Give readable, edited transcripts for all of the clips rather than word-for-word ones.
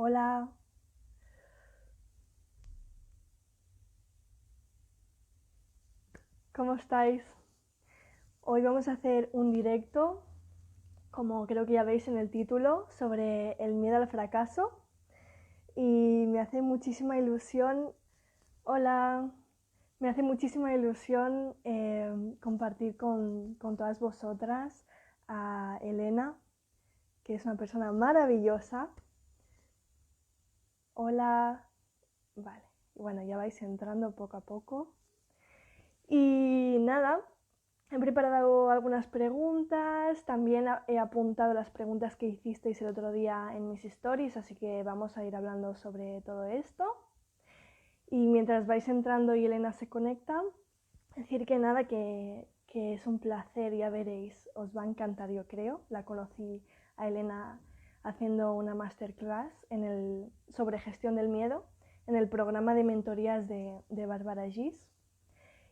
Hola, ¿cómo estáis? Hoy vamos a hacer un directo, como creo que ya veis en el título, sobre el miedo al fracaso. Y me hace muchísima ilusión, hola, me hace muchísima ilusión compartir con todas vosotras a Elena, que es una persona maravillosa. Hola, vale, bueno, ya vais entrando poco a poco. Y nada, he preparado algunas preguntas, también he apuntado las preguntas que hicisteis el otro día en mis stories, así que vamos a ir hablando sobre todo esto. Y mientras vais entrando y Elena se conecta, decir que nada, que es un placer, ya veréis, os va a encantar, yo creo. La conocí a Elena haciendo una masterclass sobre gestión del miedo en el programa de mentorías de Bárbara Gis.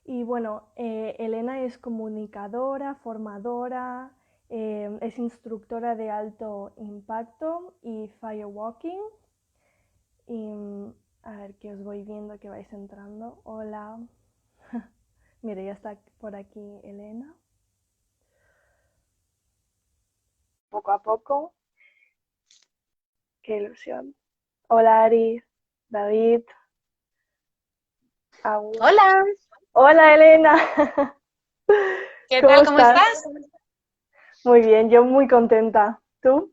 Y bueno, Elena es comunicadora, formadora, es instructora de alto impacto y firewalking. Y a ver que os voy viendo que vais entrando. Hola. Mire, ya está por aquí Elena. Poco a poco. Qué ilusión. Hola Ari, David, Agus. Hola, Hola Elena. ¿qué ¿Cómo tal? ¿Cómo estás? estás? Muy bien, yo muy contenta. ¿Tú?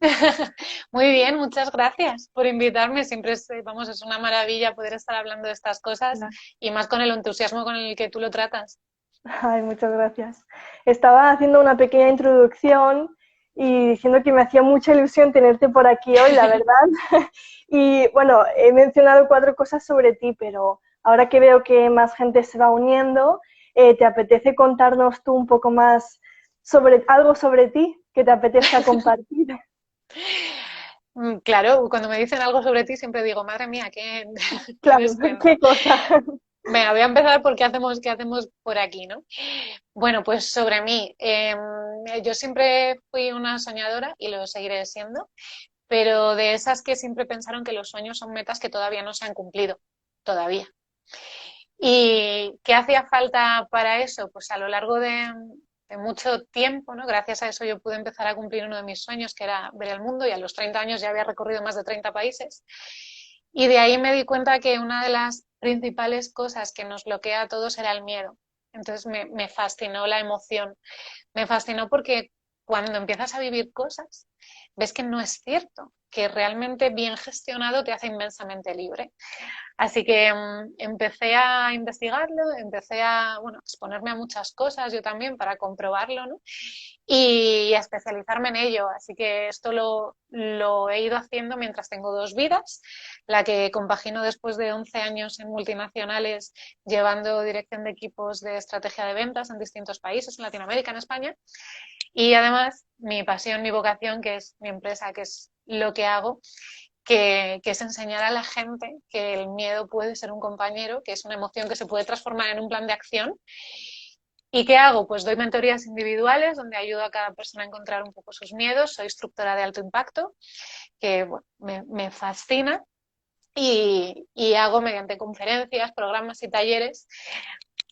Muy bien, muchas gracias por invitarme. Siempre es, vamos, es una maravilla poder estar hablando de estas cosas y más con el entusiasmo con el que tú lo tratas. Ay, muchas gracias. Estaba haciendo una pequeña introducción y diciendo que me hacía mucha ilusión tenerte por aquí hoy, la verdad. Y bueno, he mencionado 4 cosas sobre ti, pero ahora que veo que más gente se va uniendo, ¿te apetece contarnos tú un poco más sobre algo sobre ti que te apetezca compartir? Claro, cuando me dicen algo sobre ti siempre digo, madre mía, ¿qué Claro, les cuento? ¿qué cosa? Venga, voy a empezar por qué hacemos por aquí, ¿no? Bueno, pues sobre mí. Yo siempre fui una soñadora y lo seguiré siendo, pero de esas que siempre pensaron que los sueños son metas que todavía no se han cumplido, todavía. ¿Y qué hacía falta para eso? Pues a lo largo de mucho tiempo, ¿no? Gracias a eso yo pude empezar a cumplir uno de mis sueños, que era ver el mundo, y a los 30 años ya había recorrido más de 30 países. Y de ahí me di cuenta que una de las principales cosas que nos bloquea a todos era el miedo. Entonces me fascinó la emoción. Me fascinó porque cuando empiezas a vivir cosas, ves que no es cierto, que realmente bien gestionado te hace inmensamente libre. Así que empecé a investigarlo, empecé a, bueno, exponerme a muchas cosas yo también para comprobarlo, ¿no? Y a especializarme en ello. Así que esto lo he ido haciendo mientras tengo 2 vidas, la que compagino después de 11 años en multinacionales llevando dirección de equipos de estrategia de ventas en distintos países, en Latinoamérica, en España. Y además mi pasión, mi vocación, que es mi empresa, que es lo que hago, que es enseñar a la gente que el miedo puede ser un compañero, que es una emoción que se puede transformar en un plan de acción. ¿Y qué hago? Pues doy mentorías individuales donde ayudo a cada persona a encontrar un poco sus miedos. Soy instructora de alto impacto, que bueno, me fascina. Y hago mediante conferencias, programas y talleres,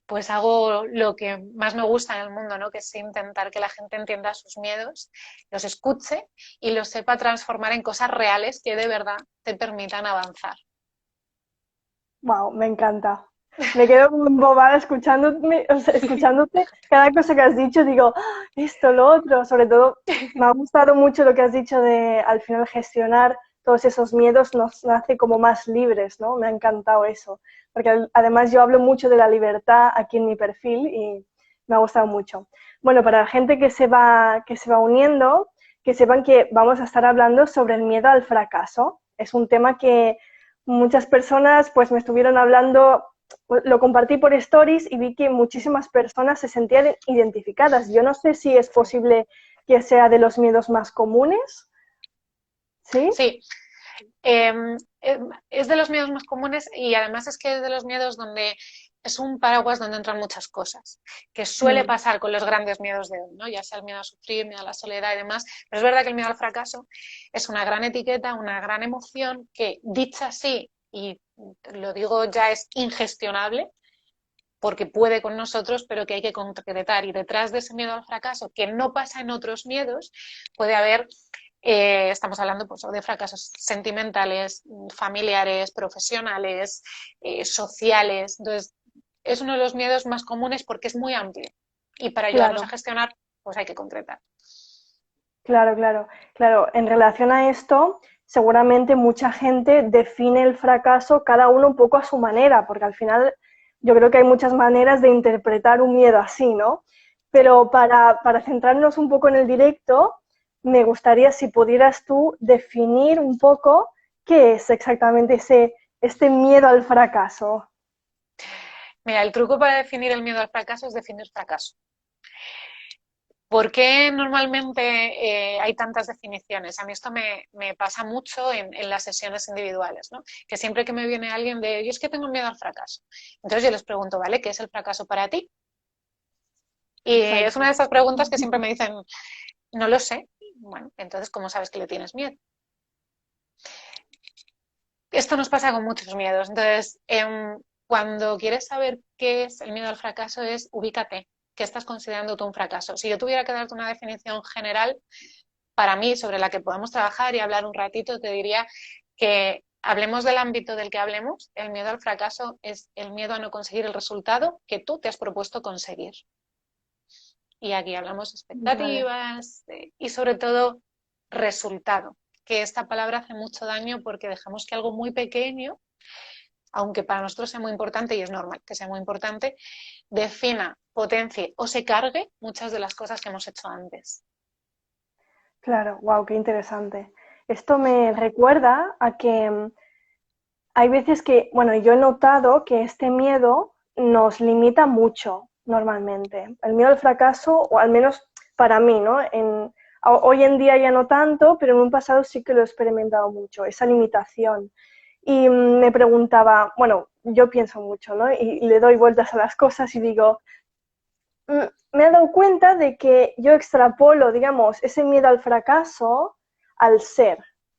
pues hago lo que más me gusta en el mundo, ¿no? Que es intentar que la gente entienda sus miedos, los escuche y los sepa transformar en cosas reales que de verdad te permitan avanzar. Wow, me encanta. Me quedo bobada escuchándote, o sea, escuchándote cada cosa que has dicho, digo, "Ah, esto, lo otro", sobre todo me ha gustado mucho lo que has dicho de al final gestionar todos esos miedos nos hace como más libres, ¿no? Me ha encantado eso, porque además yo hablo mucho de la libertad aquí en mi perfil y me ha gustado mucho. Bueno, para la gente que se va uniendo, que sepan que vamos a estar hablando sobre el miedo al fracaso. Es un tema que muchas personas pues me estuvieron hablando, lo compartí por stories y vi que muchísimas personas se sentían identificadas. Yo no sé si es posible que sea de los miedos más comunes, ¿sí? Sí, eh, es de los miedos más comunes y además es que es de los miedos donde es un paraguas donde entran muchas cosas, que suele Mm, pasar con los grandes miedos de hoy, ¿no? Ya sea el miedo a sufrir, miedo a la soledad y demás, pero es verdad que el miedo al fracaso es una gran etiqueta, una gran emoción que dicha así, y lo digo ya, es ingestionable, porque puede con nosotros, pero que hay que concretar. Y detrás de ese miedo al fracaso, que no pasa en otros miedos, puede haber, estamos hablando pues, de fracasos sentimentales, familiares, profesionales, sociales. Entonces, es uno de los miedos más comunes porque es muy amplio. Y para ayudarnos a claro. gestionar, pues hay que concretar. Claro, claro, claro. En relación a esto, seguramente mucha gente define el fracaso cada uno un poco a su manera, porque al final yo creo que hay muchas maneras de interpretar un miedo así, ¿no? Sí. Pero para centrarnos un poco en el directo, me gustaría si pudieras tú definir un poco qué es exactamente este miedo al fracaso. Mira, el truco para definir el miedo al fracaso es definir fracaso. ¿Por qué normalmente hay tantas definiciones? A mí esto me pasa mucho en las sesiones individuales, ¿no? Que siempre que me viene alguien de, yo es que tengo miedo al fracaso. Entonces yo les pregunto, ¿vale? ¿Qué es el fracaso para ti? Y es una Exacto. de esas preguntas que siempre me dicen, no lo sé. Bueno, entonces, ¿cómo sabes que le tienes miedo? Esto nos pasa con muchos miedos. Entonces, cuando quieres saber qué es el miedo al fracaso, es ubícate. ¿Qué estás considerando tú un fracaso? Si yo tuviera que darte una definición general, para mí, sobre la que podemos trabajar y hablar un ratito, te diría que hablemos del ámbito del que hablemos. El miedo al fracaso es el miedo a no conseguir el resultado que tú te has propuesto conseguir. Y aquí hablamos de Vale. expectativas y sobre todo resultado, que esta palabra hace mucho daño porque dejamos que algo muy pequeño, aunque para nosotros sea muy importante y es normal que sea muy importante, defina, potencie o se cargue muchas de las cosas que hemos hecho antes. Claro, wow, qué interesante. Esto me recuerda a que hay veces que, bueno, yo he notado que este miedo nos limita mucho normalmente. El miedo al fracaso, o al menos para mí, ¿no? Hoy en día ya no tanto, pero en un pasado sí que lo he experimentado mucho, esa limitación. Y me preguntaba, bueno, yo pienso mucho, ¿no? Y le doy vueltas a las cosas y digo, me he dado cuenta de que yo extrapolo, digamos, ese miedo al fracaso al ser.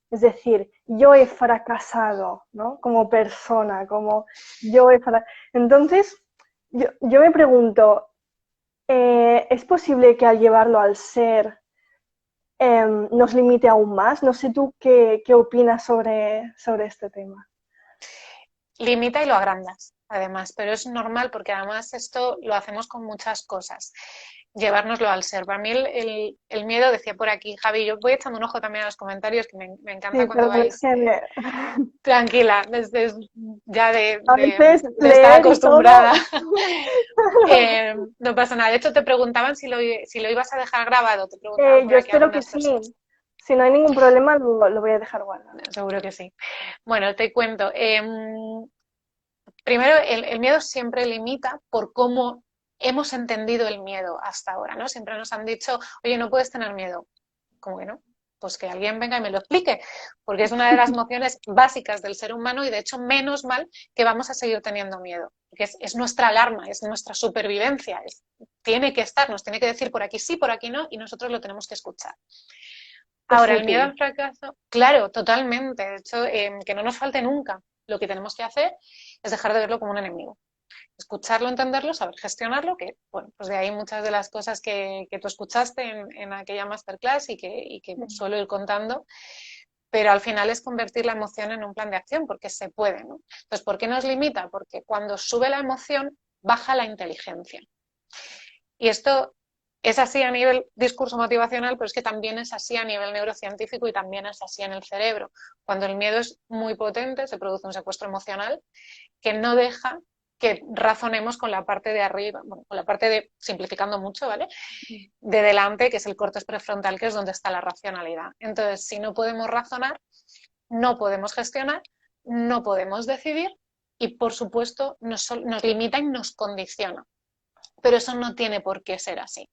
Es decir, yo he fracasado, ¿no? Como persona, como yo he fracasado. Entonces, yo me pregunto, ¿es posible que al llevarlo al ser nos limite aún más? No sé tú qué opinas sobre este tema. Limita y lo agrandas, además, pero es normal porque además esto lo hacemos con muchas cosas, llevárnoslo al ser. Para mí el miedo, decía por aquí Javi, yo voy echando un ojo también a los comentarios, que me encanta Sí, cuando perdón, es vais que tranquila, desde ya a veces de estar leer y todo. acostumbrada. No pasa nada. De hecho, te preguntaban si lo ibas a dejar grabado, te preguntaban por Yo aquí espero que algunas sí. personas. Si no hay ningún problema, lo voy a dejar guardado. Seguro que sí. Bueno, te cuento. Primero, el miedo siempre limita por cómo hemos entendido el miedo hasta ahora, ¿no? Siempre nos han dicho, oye, no puedes tener miedo. ¿Cómo que no? Pues que alguien venga y me lo explique, porque es una de las emociones básicas del ser humano y de hecho menos mal que vamos a seguir teniendo miedo, porque es nuestra alarma, es nuestra supervivencia, tiene que estar, nos tiene que decir por aquí sí, por aquí no, y nosotros lo tenemos que escuchar. Es Ahora, el miedo útil. al fracaso, claro, totalmente. De hecho, que no nos falte nunca. Lo que tenemos que hacer es dejar de verlo como un enemigo. Escucharlo, entenderlo, saber gestionarlo, que, bueno, pues de ahí muchas de las cosas que tú escuchaste en aquella masterclass y que suelo ir contando, pero al final es convertir la emoción en un plan de acción, porque se puede, ¿no? Entonces, ¿por qué nos limita? Porque cuando sube la emoción, baja la inteligencia. Y esto es así a nivel discurso motivacional, pero es que también es así a nivel neurocientífico y también es así en el cerebro. Cuando el miedo es muy potente, se produce un secuestro emocional que no deja que razonemos con la parte de arriba, bueno, con la parte de, simplificando mucho, ¿vale? De delante, que es el córtex prefrontal, que es donde está la racionalidad. Entonces, si no podemos razonar, no podemos gestionar, no podemos decidir y, por supuesto, nos limita y nos condiciona. Pero eso no tiene por qué ser así.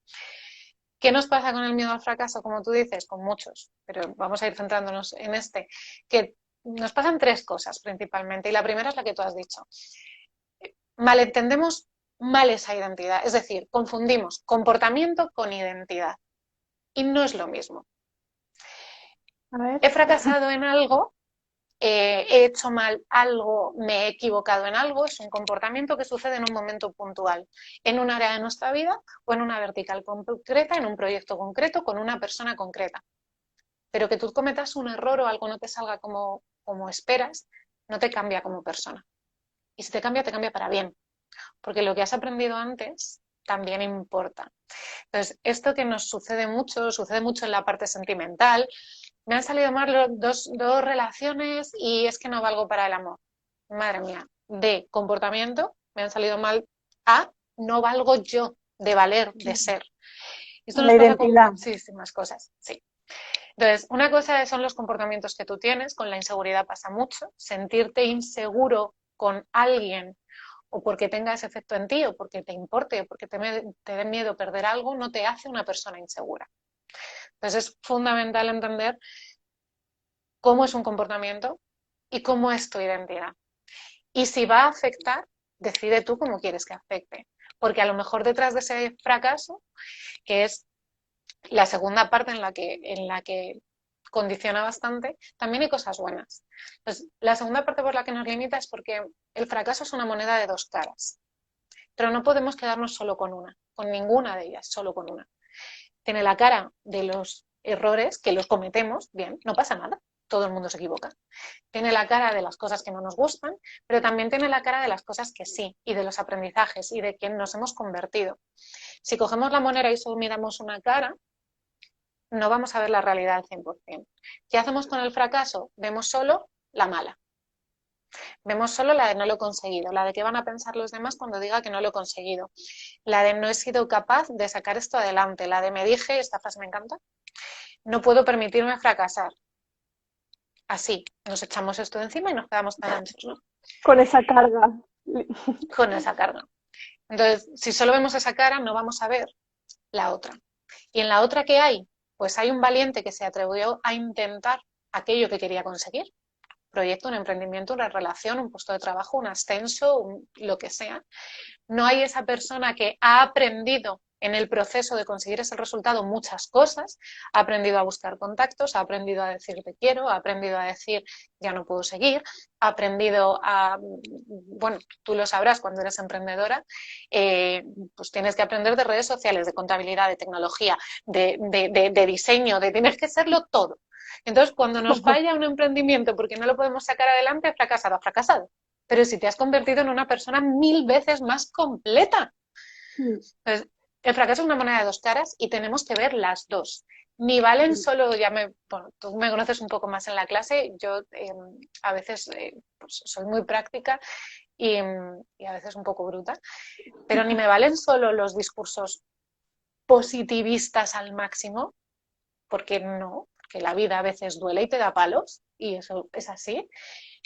¿Qué nos pasa con el miedo al fracaso? Como tú dices, con muchos, pero vamos a ir centrándonos en este, que nos pasan tres cosas principalmente y la primera es la que tú has dicho. malentendemos mal esa identidad, es decir, confundimos comportamiento con identidad y no es lo mismo. A ver. He fracasado en algo, he hecho mal algo, me he equivocado en algo, es un comportamiento que sucede en un momento puntual, en un área de nuestra vida o en una vertical concreta, en un proyecto concreto, con una persona concreta. Pero que tú cometas un error o algo no te salga como esperas, no te cambia como persona. Y si te cambia para bien, porque lo que has aprendido antes también importa. Entonces, esto que nos sucede mucho en la parte sentimental. Me han salido mal dos relaciones y es que no valgo para el amor. Madre mía, de comportamiento me han salido mal a no valgo yo, de valer, de ser. Esto La nos pasa con identidad. muchísimas cosas, sí. Entonces, una cosa son los comportamientos que tú tienes, con la inseguridad pasa mucho, sentirte inseguro con alguien o porque tenga ese efecto en ti o porque te importe o porque te dé miedo perder algo, no te hace una persona insegura. Entonces, es fundamental entender cómo es un comportamiento y cómo es tu identidad. Y si va a afectar, decide tú cómo quieres que afecte. Porque a lo mejor detrás de ese fracaso, que es la segunda parte en la que condiciona bastante, también hay cosas buenas. Entonces, la segunda parte por la que nos limita es porque el fracaso es una moneda de dos caras. Pero no podemos quedarnos solo con una, con ninguna de ellas, solo con una. Tiene la cara de los errores, que los cometemos, bien, no pasa nada, todo el mundo se equivoca. Tiene la cara de las cosas que no nos gustan, pero también tiene la cara de las cosas que sí, y de los aprendizajes y de quién nos hemos convertido. Si cogemos la moneda y solo miramos una cara, no vamos a ver la realidad al 100%. ¿Qué hacemos con el fracaso? Vemos solo la mala. Vemos solo la de no lo he conseguido, la de qué van a pensar los demás cuando diga que no lo he conseguido, la de no he sido capaz de sacar esto adelante, la de me dije, esta frase me encanta, no puedo permitirme fracasar. Así, nos echamos esto de encima y nos quedamos tan anchos, ¿no? Con esa carga. Con esa carga. Entonces, si solo vemos esa cara, no vamos a ver la otra. ¿Y en la otra qué hay? Pues hay un valiente que se atrevió a intentar aquello que quería conseguir. Proyecto, un emprendimiento, una relación, un puesto de trabajo, un ascenso, lo que sea. No hay esa persona que ha aprendido en el proceso de conseguir ese resultado muchas cosas, ha aprendido a buscar contactos, ha aprendido a decir te quiero, ha aprendido a decir ya no puedo seguir, ha aprendido a, bueno, tú lo sabrás cuando eres emprendedora, pues tienes que aprender de redes sociales, de contabilidad, de tecnología, de diseño, de tienes que serlo todo. Entonces, cuando nos falla un emprendimiento porque no lo podemos sacar adelante, fracasado, ha fracasado. Pero si te has convertido en una persona 1000 veces más completa. Entonces, el fracaso es una moneda de dos caras y tenemos que ver las dos. Ni valen solo, bueno, tú me conoces un poco más en la clase, yo a veces pues, soy muy práctica y a veces un poco bruta, pero ni me valen solo los discursos positivistas al máximo, porque no, porque la vida a veces duele y te da palos, y eso es así,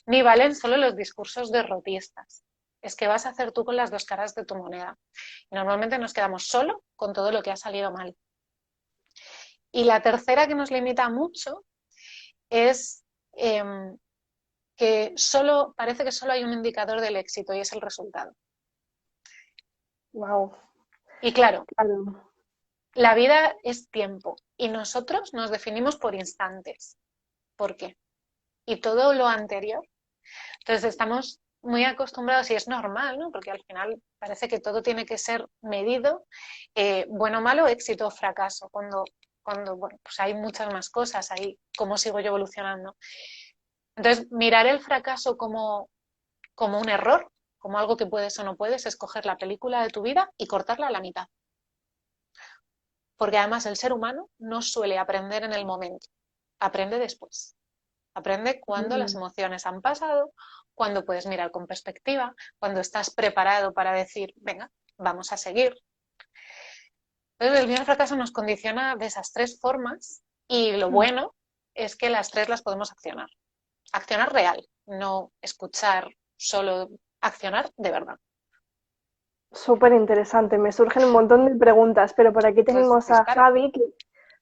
ni valen solo los discursos derrotistas. Es que vas a hacer tú con las dos caras de tu moneda. Y normalmente nos quedamos solo con todo lo que ha salido mal. Y la tercera que nos limita mucho es que parece que solo hay un indicador del éxito y es el resultado. Wow. Y claro, Claro. la vida es tiempo y nosotros nos definimos por instantes. ¿Por qué? Y todo lo anterior. Entonces estamos muy acostumbrados y es normal, ¿no? Porque al final parece que todo tiene que ser medido, bueno, malo, éxito o fracaso, cuando bueno, pues hay muchas más cosas, ahí cómo sigo yo evolucionando. Entonces, mirar el fracaso como un error, como algo que puedes o no puedes, es coger la película de tu vida y cortarla a la mitad. Porque además el ser humano no suele aprender en el momento, aprende después. Aprende cuando las emociones han pasado, cuando puedes mirar con perspectiva, cuando estás preparado para decir, venga, vamos a seguir. Entonces, el miedo al fracaso nos condiciona de esas tres formas y lo bueno es que las tres las podemos accionar. Accionar real, no escuchar, solo accionar de verdad. Súper interesante. Me surgen un montón de preguntas, pero por aquí Pues tenemos a dispara. Javi, que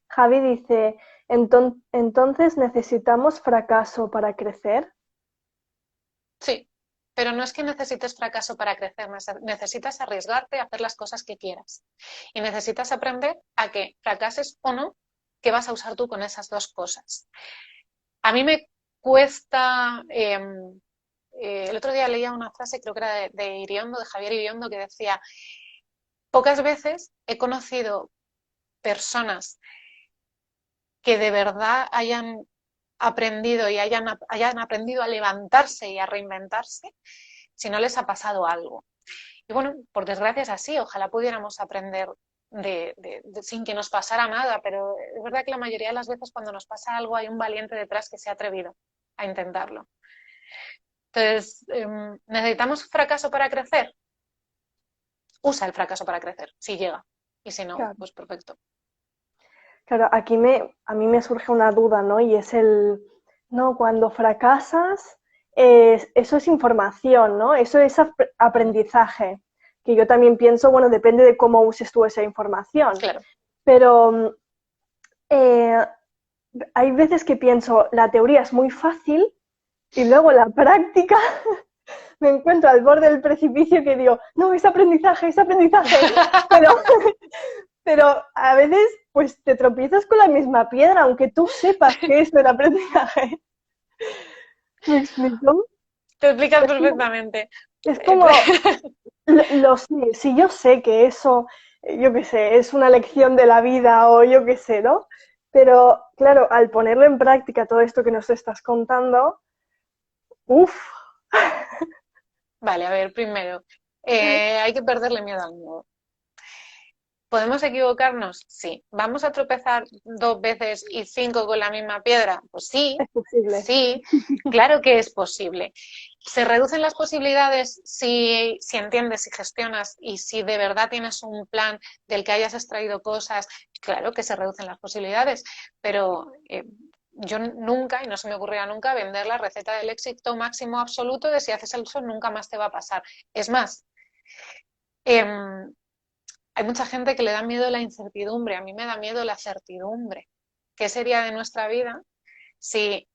Javi dice, entonces necesitamos fracaso para crecer. Sí, pero no es que necesites fracaso para crecer, necesitas arriesgarte a hacer las cosas que quieras. Y necesitas aprender a que fracases o no, ¿qué vas a usar tú con esas dos cosas? A mí me cuesta... el otro día leía una frase, creo que era de Iriondo, de Javier Iriondo, que decía, pocas veces he conocido personas que de verdad hayan aprendido y hayan aprendido a levantarse y a reinventarse si no les ha pasado algo. Y bueno, por desgracia es así, ojalá pudiéramos aprender sin que nos pasara nada, pero es verdad que la mayoría de las veces cuando nos pasa algo hay un valiente detrás que se ha atrevido a intentarlo. Entonces, ¿necesitamos fracaso para crecer? Usa el fracaso para crecer, si llega. Y si no, Claro. pues perfecto. Claro, a mí me surge una duda, ¿no? Y es no, cuando fracasas, eso es información, ¿no? Eso es aprendizaje. Que yo también pienso, bueno, depende de cómo uses tú esa información. Claro. Pero hay veces que pienso, la teoría es muy fácil y luego la práctica me encuentro al borde del precipicio que digo, no, es aprendizaje, es aprendizaje. Pero a veces pues te tropiezas con la misma piedra, aunque tú sepas que es el aprendizaje. ¿Me explico? Te explicas perfectamente. Es como, si yo sé que eso, yo qué sé, es una lección de la vida o yo qué sé, ¿no? Pero claro, al ponerlo en práctica todo esto que nos estás contando, uff. Vale, a ver, primero, hay que perderle miedo al miedo. ¿Podemos equivocarnos? Sí. ¿Vamos a tropezar 2 veces y 5 con la misma piedra? Pues sí, Es posible. sí, claro que es posible. ¿Se reducen las posibilidades si entiendes, si gestionas y si de verdad tienes un plan del que hayas extraído cosas? Claro que se reducen las posibilidades, pero yo nunca, y no se me ocurrirá nunca, vender la receta del éxito máximo absoluto de si haces eso nunca más te va a pasar. Es más, hay mucha gente que le da miedo la incertidumbre, a mí me da miedo la certidumbre. ¿Qué sería de nuestra vida si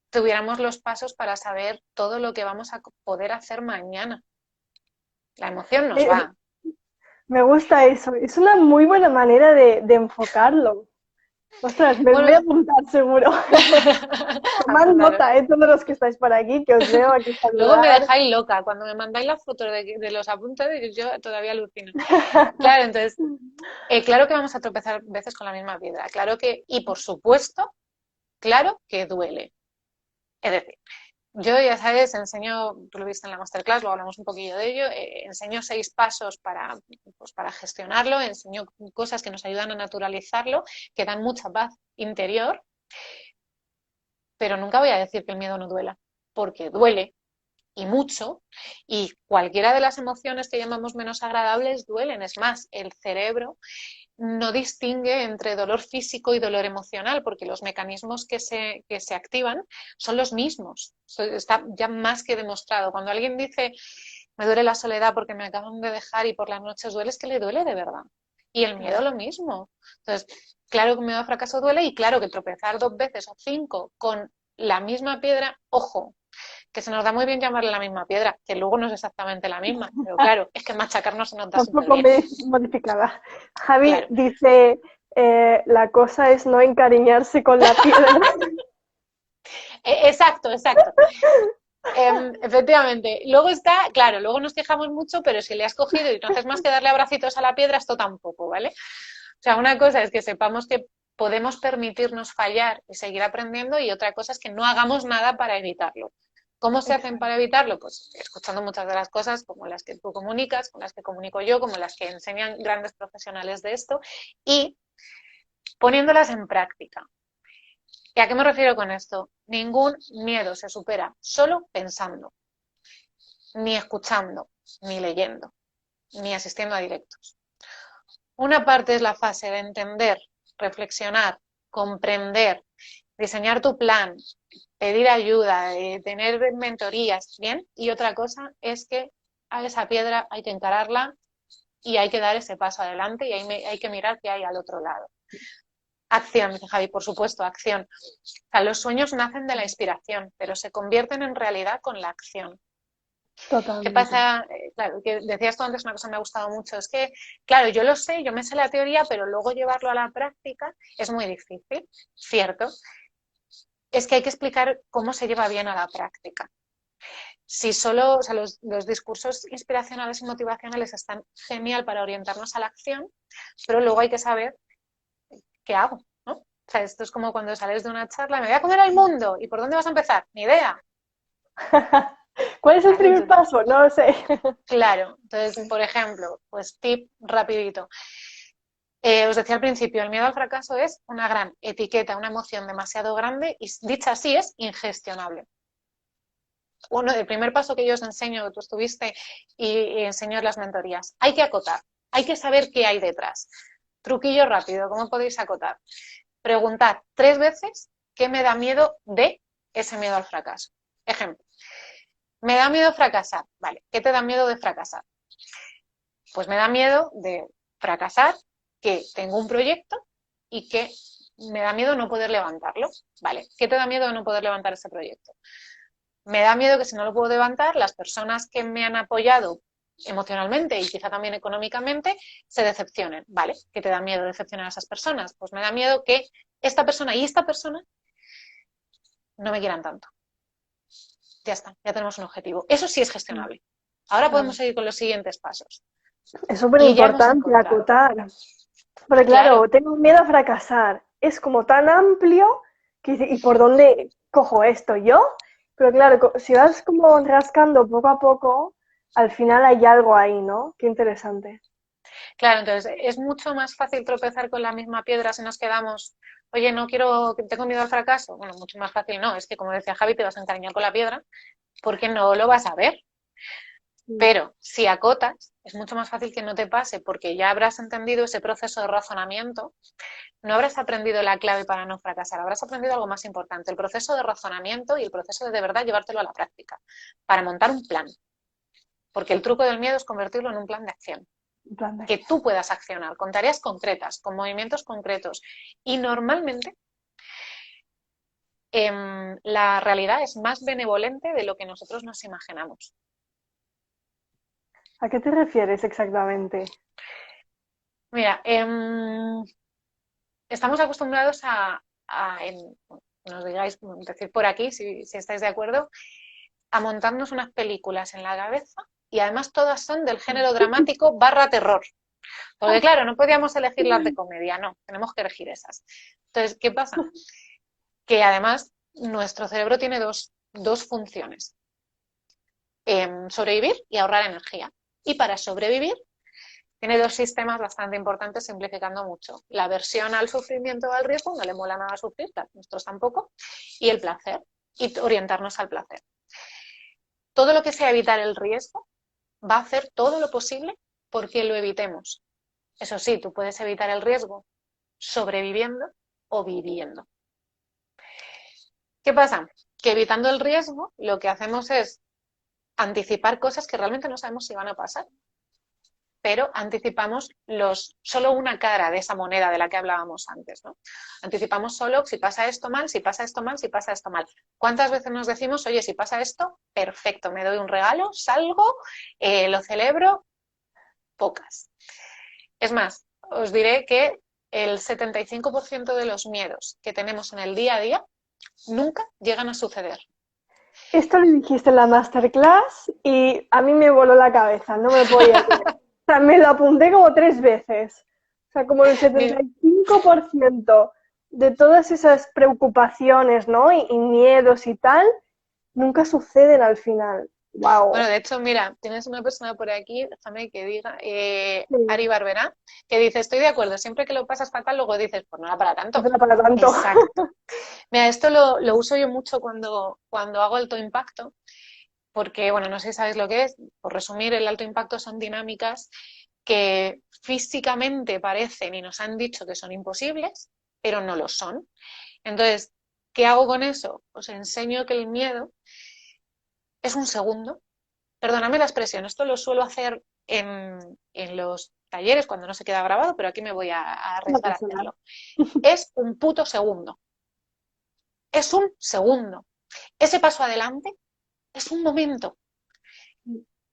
tuviéramos los pasos para saber todo lo que vamos a poder hacer mañana? La emoción nos Eh, va. Me gusta eso. Es una muy buena manera de enfocarlo. Ostras, me voy a Bueno, apuntar seguro. Tomad apuntaros. nota, todos los que estáis por aquí, que os veo aquí Luego me saludar. dejáis loca. Cuando me mandáis las fotos de los apuntes, yo todavía alucino. Claro, entonces, claro que vamos a tropezar veces con la misma piedra. Claro que, y por supuesto, claro que duele. Es decir, yo, ya sabes, enseño, tú lo viste en la masterclass, luego hablamos un poquillo de ello, enseño 6 pasos pues para gestionarlo, enseño cosas que nos ayudan a naturalizarlo, que dan mucha paz interior, pero nunca voy a decir que el miedo no duela, porque duele y mucho, y cualquiera de las emociones que llamamos menos agradables duelen. Es más, el cerebro no distingue entre dolor físico y dolor emocional, porque los mecanismos que se activan son los mismos. Está ya más que demostrado. Cuando alguien dice, me duele la soledad porque me acaban de dejar y por las noches duele, es que le duele de verdad. Y el miedo lo mismo. Entonces, claro que un miedo al fracaso duele y claro que tropezar 2 veces o 5 con la misma piedra, ojo, que se nos da muy bien llamarle la misma piedra, que luego no es exactamente la misma, pero claro, es que machacarnos se nos da súper Tampoco bien. me modificada. Javi Claro. dice, la cosa es no encariñarse con la piedra. Exacto, exacto. Efectivamente. Luego está, claro, luego nos quejamos mucho, pero si le has cogido y no haces más que darle abracitos a la piedra, esto tampoco, ¿vale? O sea, una cosa es que sepamos que podemos permitirnos fallar y seguir aprendiendo y otra cosa es que no hagamos nada para evitarlo. ¿Cómo se hacen para evitarlo? Pues escuchando muchas de las cosas como las que tú comunicas, como las que comunico yo, como las que enseñan grandes profesionales de esto y poniéndolas en práctica. ¿Y a qué me refiero con esto? Ningún miedo se supera solo pensando, ni escuchando, ni leyendo, ni asistiendo a directos. Una parte es la fase de entender, reflexionar, comprender, diseñar tu plan, pedir ayuda, tener mentorías, ¿bien? Y otra cosa es que a esa piedra hay que encararla y hay que dar ese paso adelante y hay que mirar qué hay al otro lado. Acción, dice Javi, por supuesto, acción. O sea, los sueños nacen de la inspiración, pero se convierten en realidad con la acción. ¿Qué Totalmente. pasa? Claro, que decías tú antes una cosa que me ha gustado mucho, es que, claro, yo lo sé, yo me sé la teoría, pero luego llevarlo a la práctica es muy difícil, ¿cierto? Es que hay que explicar cómo se lleva bien a la práctica. Si solo, o sea, los discursos inspiracionales y motivacionales están genial para orientarnos a la acción, pero luego hay que saber qué hago, ¿no? O sea, esto es como cuando sales de una charla, me voy a comer al mundo, ¿y por dónde vas a empezar? Ni idea. ¿Cuál es el ¿Vale? primer Entonces, paso? No lo sé. claro, entonces, por ejemplo, pues tip rapidito. Os decía al principio, el miedo al fracaso es una gran etiqueta, una emoción demasiado grande y dicha así es ingestionable. El primer paso que yo os enseño, que tú estuviste y enseño en las mentorías, hay que acotar, hay que saber qué hay detrás. Truquillo rápido, ¿cómo podéis acotar? Preguntad 3 veces qué me da miedo de ese miedo al fracaso. Ejemplo, me da miedo fracasar. Vale, ¿qué te da miedo de fracasar? Pues me da miedo de fracasar, que tengo un proyecto y que me da miedo no poder levantarlo. Vale, ¿qué te da miedo de no poder levantar ese proyecto? Me da miedo que si no lo puedo levantar, las personas que me han apoyado emocionalmente y quizá también económicamente se decepcionen. ¿Vale? ¿Qué te da miedo decepcionar a esas personas? Pues me da miedo que esta persona y esta persona no me quieran tanto. Ya está, ya tenemos un objetivo. Eso sí es gestionable. Ahora podemos Claro. seguir con los siguientes pasos. Es súper Y ya hemos importante encontrado. acotar. Porque Claro, claro, tengo miedo a fracasar. Es como tan amplio que dice, ¿y por dónde cojo esto yo? Pero claro, si vas como rascando poco a poco, al final hay algo ahí, ¿no? Qué interesante. claro, entonces es mucho más fácil tropezar con la misma piedra si nos quedamos, oye, no quiero, tengo miedo al fracaso. Bueno, mucho más fácil no, es que como decía Javi, te vas a encariñar con la piedra porque no lo vas a ver. Mm. Pero si acotas, es mucho más fácil que no te pase porque ya habrás entendido ese proceso de razonamiento, no habrás aprendido la clave para no fracasar, habrás aprendido algo más importante, el proceso de razonamiento y el proceso de verdad llevártelo a la práctica, para montar un plan. Porque el truco del miedo es convertirlo en un plan de acción, En plan de que tú acción. puedas accionar con tareas concretas, con movimientos concretos. Y normalmente la realidad es más benevolente de lo que nosotros nos imaginamos. ¿A qué te refieres exactamente? Mira, estamos acostumbrados nos digáis, decir por aquí si estáis de acuerdo, a montarnos unas películas en la cabeza y además todas son del género dramático barra terror. Porque claro, no podíamos elegir las de comedia, no, tenemos que elegir esas. Entonces, ¿qué pasa? Que además nuestro cerebro tiene dos funciones, sobrevivir y ahorrar energía. Y para sobrevivir tiene dos sistemas bastante importantes, simplificando mucho. La aversión al sufrimiento o al riesgo, no le mola nada sufrir, nosotros tampoco, y el placer, y orientarnos al placer. Todo lo que sea evitar el riesgo va a hacer todo lo posible porque lo evitemos. Eso sí, tú puedes evitar el riesgo sobreviviendo o viviendo. ¿Qué pasa? Que evitando el riesgo, lo que hacemos es anticipar cosas que realmente no sabemos si van a pasar, pero anticipamos solo una cara de esa moneda de la que hablábamos antes, ¿no? Anticipamos solo si pasa esto mal, si pasa esto mal, si pasa esto mal. ¿Cuántas veces nos decimos, oye, si pasa esto, perfecto, me doy un regalo, salgo, lo celebro? Pocas. Es más, os diré que el 75% de los miedos que tenemos en el día a día nunca llegan a suceder. Esto lo dijiste en la masterclass y a mí me voló la cabeza, no me lo podía creer. O sea, me lo apunté como 3 veces. O sea, como el Mira, 75% de todas esas preocupaciones, ¿no? Y miedos y tal, nunca suceden al final. bueno, ¡Wow! de hecho, mira, tienes una persona por aquí, déjame que diga, Sí, Ari Barberá, que dice, estoy de acuerdo, siempre que lo pasas fatal, luego dices, pues no era para no tanto. será para tanto. Exacto. Mira, esto lo uso yo mucho cuando hago alto impacto, porque, bueno, no sé si sabéis lo que es. Por resumir, el alto impacto son dinámicas que físicamente parecen y nos han dicho que son imposibles, pero no lo son. Entonces, ¿qué hago con eso? Os enseño que el miedo es un segundo. Perdóname la expresión, esto lo suelo hacer en los talleres cuando no se queda grabado, pero aquí me voy a No arriesgar a pasa nada. hacerlo. Es un puto segundo. Es un segundo. Ese paso adelante es un momento.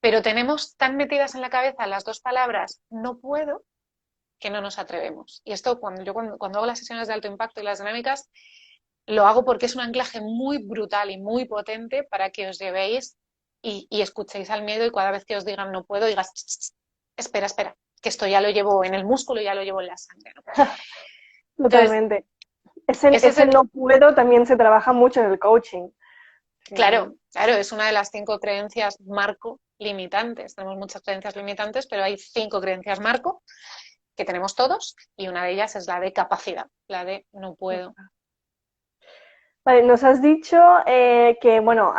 Pero tenemos tan metidas en la cabeza las dos palabras no puedo que no nos atrevemos. Y esto cuando hago las sesiones de alto impacto y las dinámicas, lo hago porque es un anclaje muy brutal y muy potente para que os llevéis y escuchéis al miedo y cada vez que os digan no puedo, digas, "Ch, ch, ch, espera, espera, que esto ya lo llevo en el músculo, ya lo llevo en la sangre, ¿no?". Entonces, Totalmente. ese es Ese no puedo también se trabaja mucho en el coaching. claro, claro, es una de las 5 creencias marco limitantes. Tenemos muchas creencias limitantes, pero hay 5 creencias marco que tenemos todos y una de ellas es la de capacidad, la de no puedo. Vale, nos has dicho que, bueno,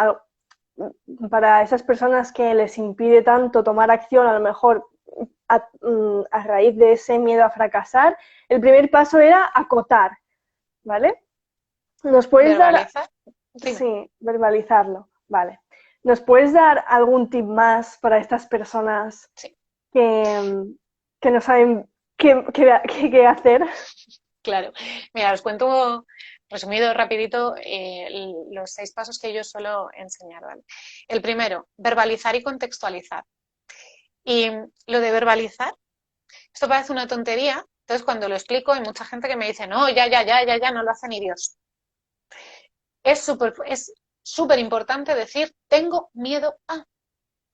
para esas personas que les impide tanto tomar acción, a lo mejor a raíz de ese miedo a fracasar, el primer paso era acotar, ¿vale? ¿Nos puedes dar, Verbalizar. Dime. sí, verbalizarlo, vale. ¿Nos puedes dar algún tip más para estas personas Sí, que, que no saben qué hacer? claro. Mira, os cuento resumido, rapidito, los 6 pasos que yo suelo enseñar, ¿vale? El primero, verbalizar y contextualizar. Y lo de verbalizar, esto parece una tontería, entonces cuando lo explico hay mucha gente que me dice, no, ya, no lo hace ni Dios. Es súper importante decir, tengo miedo a.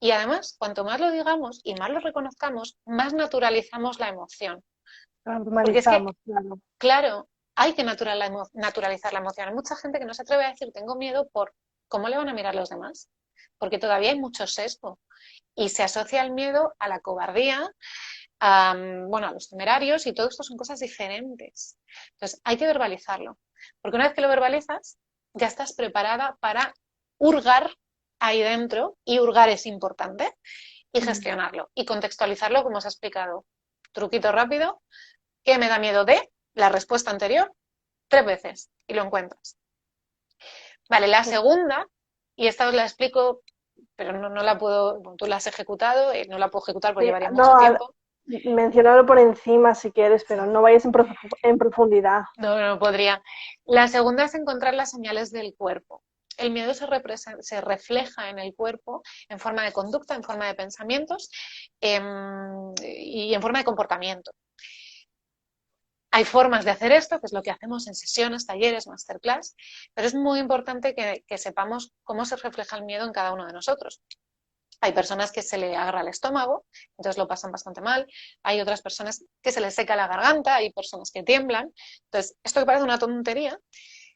Y además, cuanto más lo digamos y más lo reconozcamos, más naturalizamos la emoción. Porque es que, Normalizamos, claro. claro, hay que naturalizar la emoción. Hay mucha gente que no se atreve a decir, tengo miedo por cómo le van a mirar los demás. Porque todavía hay mucho sesgo. Y se asocia el miedo a la cobardía, bueno, a los temerarios, y todo esto son cosas diferentes. Entonces, hay que verbalizarlo. Porque una vez que lo verbalizas, ya estás preparada para hurgar ahí dentro, y hurgar es importante, y gestionarlo, y contextualizarlo como os he explicado. Truquito rápido, ¿qué me da miedo de? La respuesta anterior, 3 veces, y lo encuentras. Vale, la segunda, y esta os la explico, pero no la puedo, bueno, tú la has ejecutado, no la puedo ejecutar porque Sí, llevaría mucho no, tiempo. mencionarlo por encima si quieres, pero no vayas en profundidad. No podría. La segunda es encontrar las señales del cuerpo. El miedo se refleja en el cuerpo en forma de conducta, en forma de pensamientos y en forma de comportamiento. Hay formas de hacer esto, que es lo que hacemos en sesiones, talleres, masterclass, pero es muy importante que sepamos cómo se refleja el miedo en cada uno de nosotros. Hay personas que se le agarra el estómago, entonces lo pasan bastante mal. Hay otras personas que se les seca la garganta, hay personas que tiemblan. Entonces, esto que parece una tontería,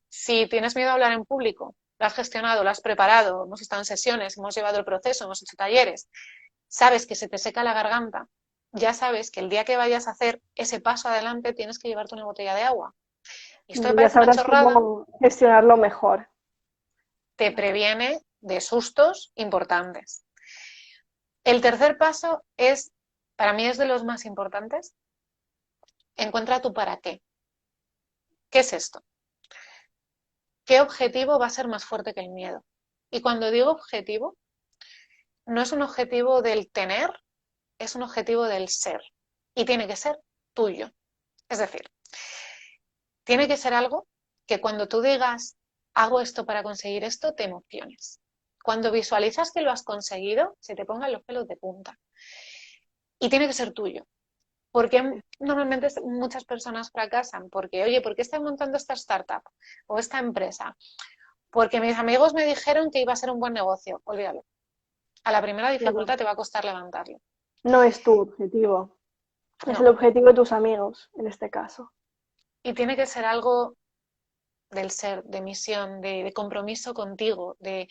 si tienes miedo a hablar en público, lo has gestionado, lo has preparado, hemos estado en sesiones, hemos llevado el proceso, hemos hecho talleres, sabes que se te seca la garganta, ya sabes que el día que vayas a hacer ese paso adelante tienes que llevarte una botella de agua. Y esto me Ya parece una sabrás chorrada, cómo gestionarlo mejor. te previene de sustos importantes. El tercer paso es, para mí es de los más importantes, encuentra tu para qué. ¿Qué es esto? ¿Qué objetivo va a ser más fuerte que el miedo? Y cuando digo objetivo, no es un objetivo del tener, es un objetivo del ser. Y tiene que ser tuyo. Es decir, tiene que ser algo que cuando tú digas, hago esto para conseguir esto, te emociones. Cuando visualizas que lo has conseguido, se te pongan los pelos de punta. Y tiene que ser tuyo. Porque normalmente muchas personas fracasan? Porque, oye, ¿por qué estoy montando esta startup o esta empresa? Porque mis amigos me dijeron que iba a ser un buen negocio. Olvídalo. A la primera Claro. dificultad te va a costar levantarlo. No es tu objetivo, es el No. objetivo de tus amigos, en este caso. Y tiene que ser algo del ser, de misión, de compromiso contigo, de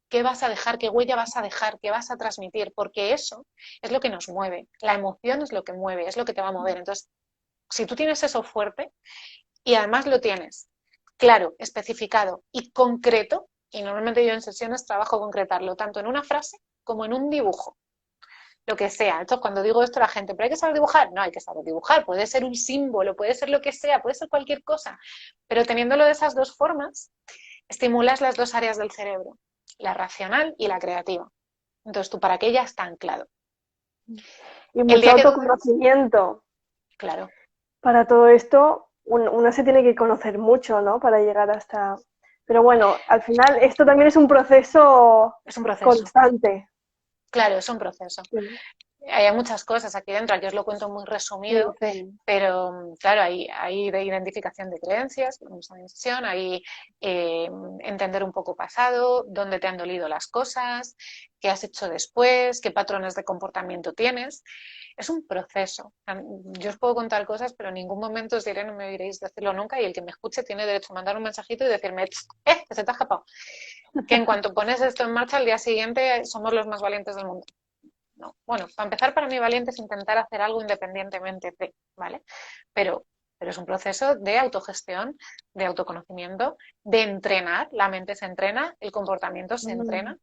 qué vas a dejar, qué huella vas a dejar, qué vas a transmitir, porque eso es lo que nos mueve. La emoción es lo que mueve, es lo que te va a mover. Entonces, si tú tienes eso fuerte y además lo tienes claro, especificado y concreto, y normalmente yo en sesiones trabajo concretarlo tanto en una frase como en un dibujo, lo que sea. Entonces, cuando digo esto a la gente, ¿pero hay que saber dibujar? No hay que saber dibujar, puede ser un símbolo, puede ser lo que sea, puede ser cualquier cosa, pero teniéndolo de esas dos formas, estimulas las dos áreas del cerebro, la racional y la creativa. Entonces, tú para qué ya está anclado. Y El mucho día que dudes, autoconocimiento. claro, Para todo esto, uno se tiene que conocer mucho, ¿no? Para llegar hasta... Pero bueno, al final esto también es un proceso es un proceso. constante. Claro, es un proceso. Sí, Hay muchas cosas aquí dentro, aquí os lo cuento muy sí, resumido, sí. pero claro, hay de identificación de creencias, misión, hay eh, entender un poco pasado, dónde te han dolido las cosas, qué has hecho después, qué patrones de comportamiento tienes. Es un proceso. Yo os puedo contar cosas, pero en ningún momento os diré, no me oiréis decirlo nunca, y el que me escuche tiene derecho a mandar un mensajito y decirme, que se te ha escapado. Que en cuanto pones esto en marcha, al día siguiente somos los más valientes del mundo. No. Bueno, para empezar, para mí valiente es intentar hacer algo independientemente de, ¿vale? Pero, pero es un proceso de autogestión, de autoconocimiento, de entrenar. La mente se entrena, el comportamiento se Mm, entrena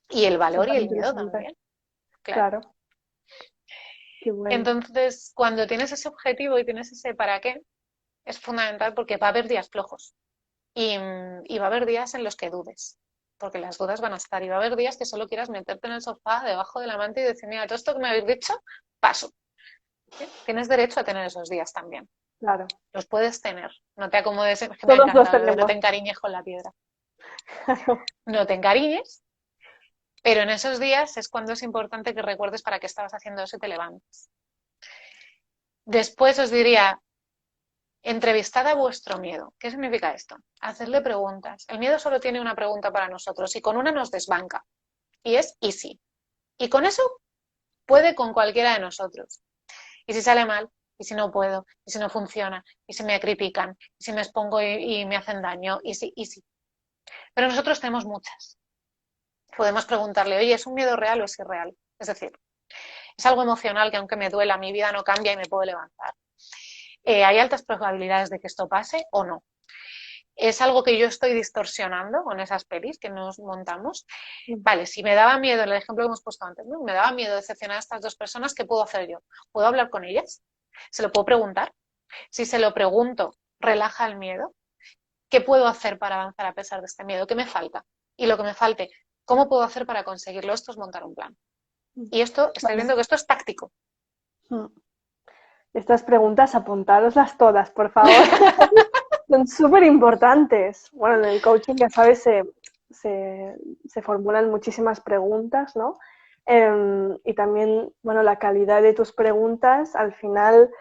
y el valor y súper el miedo interesante. también, claro. Claro, qué bueno. Entonces, cuando tienes ese objetivo y tienes ese para qué, es fundamental porque va a haber días flojos y va a haber días en los que dudes, porque las dudas van a estar y va a haber días que solo quieras meterte en el sofá debajo de la manta y decir, mira, todo esto que me habéis dicho, paso. ¿Sí? Tienes derecho a tener esos días también. Claro, Los puedes tener. No te acomodes, es que me ha todos los encantado lo de no te tenemos. encariñes con la piedra. Claro. No te encariñes, pero en esos días es cuando es importante que recuerdes para qué estabas haciendo eso y te levantes. Después os diría, entrevistad a vuestro miedo. ¿Qué significa esto? Hacerle preguntas. El miedo solo tiene una pregunta para nosotros y con una nos desbanca. Y es easy. Y con eso puede con cualquiera de nosotros. Y si sale mal, y si no puedo, y si no funciona, y si me critican, y si me expongo y me hacen daño, y si. Pero nosotros tenemos muchas. Podemos preguntarle, oye, ¿es un miedo real o es irreal? Es decir, es algo emocional que aunque me duela, mi vida no cambia y me puedo levantar. ¿Hay altas probabilidades de que esto pase o no? ¿Es algo que yo estoy distorsionando con esas pelis que nos montamos? Vale, si me daba miedo, el ejemplo que hemos puesto antes, ¿no? Me daba miedo decepcionar a estas dos personas, ¿qué puedo hacer yo? ¿Puedo hablar con ellas? ¿Se lo puedo preguntar? Si se lo pregunto, relaja el miedo. ¿Qué puedo hacer para avanzar a pesar de este miedo? ¿Qué me falta? Y lo que me falte, ¿cómo puedo hacer para conseguirlo? Esto es montar un plan. Y esto, estáis Vale. viendo que esto es táctico. Mm. Estas preguntas apuntároslas todas, por favor. Son súper importantes. Bueno, en el coaching, ya sabes, se formulan muchísimas preguntas, ¿no? Y también, bueno, la calidad de tus preguntas al final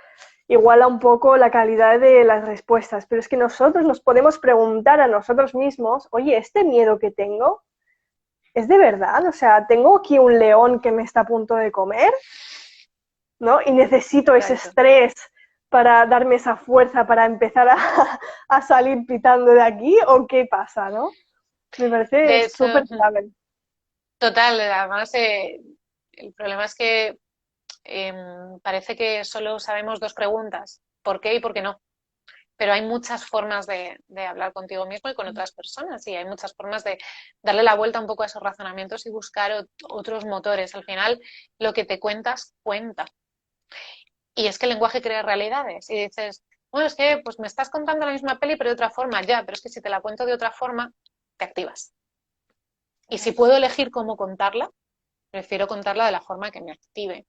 iguala un poco la calidad de las respuestas. Pero es que nosotros nos podemos preguntar a nosotros mismos, oye, ¿este miedo que tengo es de verdad? O sea, ¿tengo aquí un león que me está a punto de comer? ¿No? Y necesito ese Exacto. estrés para darme esa fuerza para empezar a salir pitando de aquí, ¿o qué pasa, no? Me parece De hecho, súper clave. total, además, el problema es que parece que solo sabemos dos preguntas, ¿por qué y por qué no? Pero hay muchas formas de hablar contigo mismo y con otras personas y hay muchas formas de darle la vuelta un poco a esos razonamientos y buscar otros motores. Al final, lo que te cuentas, cuenta. Y es que el lenguaje crea realidades. Y dices, bueno, es que pues me estás contando la misma peli, pero de otra forma, ya, pero es que si te la cuento de otra forma, te activas. Y si puedo elegir cómo contarla, prefiero contarla de la forma que me active.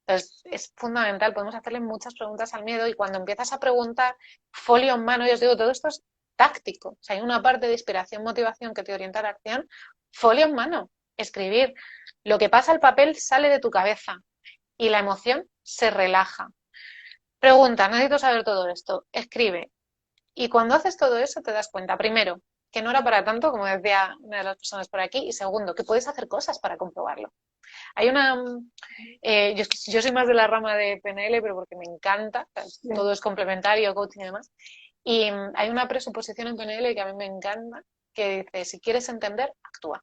Entonces, es fundamental, podemos hacerle muchas preguntas al miedo y cuando empiezas a preguntar, folio en mano, yo os digo, todo esto es táctico. O sea, hay una parte de inspiración, motivación que te orienta a la acción, folio en mano, escribir. Lo que pasa al papel sale de tu cabeza y la emoción se relaja. Pregunta, necesito saber todo esto. Escribe. Y cuando haces todo eso te das cuenta, primero, que no era para tanto, como decía una de las personas por aquí, y segundo, que puedes hacer cosas para comprobarlo. Hay una... yo soy más de la rama de PNL, pero porque me encanta, Sí, todo es complementario, coaching y demás. Y hay una presuposición en PNL que a mí me encanta, que dice, si quieres entender, actúa.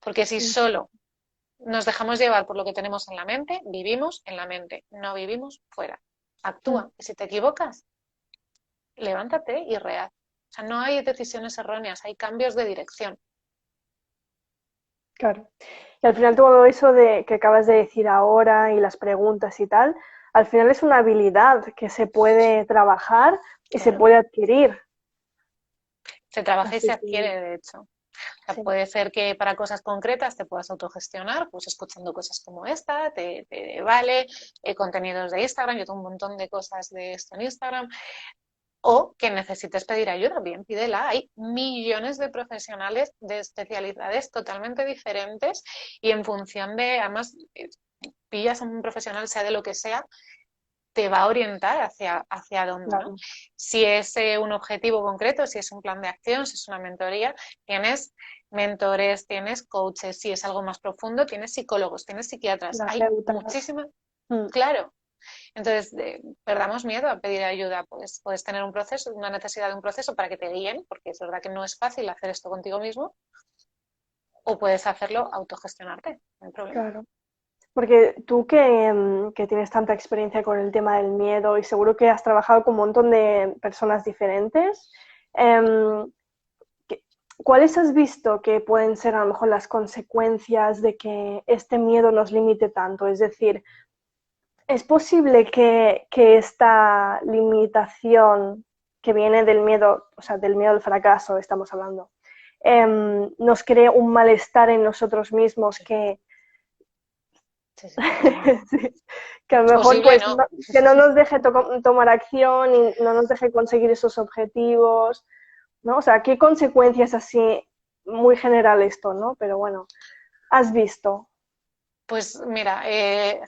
Porque si sí, solo nos dejamos llevar por lo que tenemos en la mente, vivimos en la mente, no vivimos fuera. Actúa. Y si te equivocas, levántate y rehaz. O sea, no hay decisiones erróneas, hay cambios de dirección. claro. Y al final todo eso de, que acabas de decir ahora y las preguntas y tal, al final es una habilidad que se puede trabajar y se Claro. puede adquirir. Se trabaja y se Así que, adquiere, de hecho. O sea, sí. puede ser que para cosas concretas te puedas autogestionar, pues escuchando cosas como esta, te vale, contenidos de Instagram, yo tengo un montón de cosas de esto en Instagram, o que necesites pedir ayuda, bien, pídela. Hay millones de profesionales de especialidades totalmente diferentes y en función de, además, pillas a un profesional, sea de lo que sea, te va a orientar hacia dónde, ¿no? Claro, Si es un objetivo concreto, si es un plan de acción, si es una mentoría, tienes mentores, tienes coaches, si es algo más profundo, tienes psicólogos, tienes psiquiatras, hay terapeutas. muchísimas, Mm, claro. Entonces, perdamos miedo a pedir ayuda, pues puedes tener un proceso, una necesidad de un proceso para que te guíen, porque es verdad que no es fácil hacer esto contigo mismo, o puedes hacerlo autogestionarte, no hay problema. claro. Porque tú que tienes tanta experiencia con el tema del miedo y seguro que has trabajado con un montón de personas diferentes, em, ¿cuáles has visto que pueden ser a lo mejor las consecuencias de que este miedo nos limite tanto? Es decir, ¿es posible que esta limitación que viene del miedo, o sea, del miedo al fracaso, estamos hablando, nos cree un malestar en nosotros mismos Sí, sí, totalmente. sí, que a lo Es mejor posible, pues ¿no? que no nos deje tomar acción y no nos deje conseguir esos objetivos, ¿no? O sea, ¿qué consecuencias así muy general esto, ¿no? Pero bueno, has visto. Pues mira,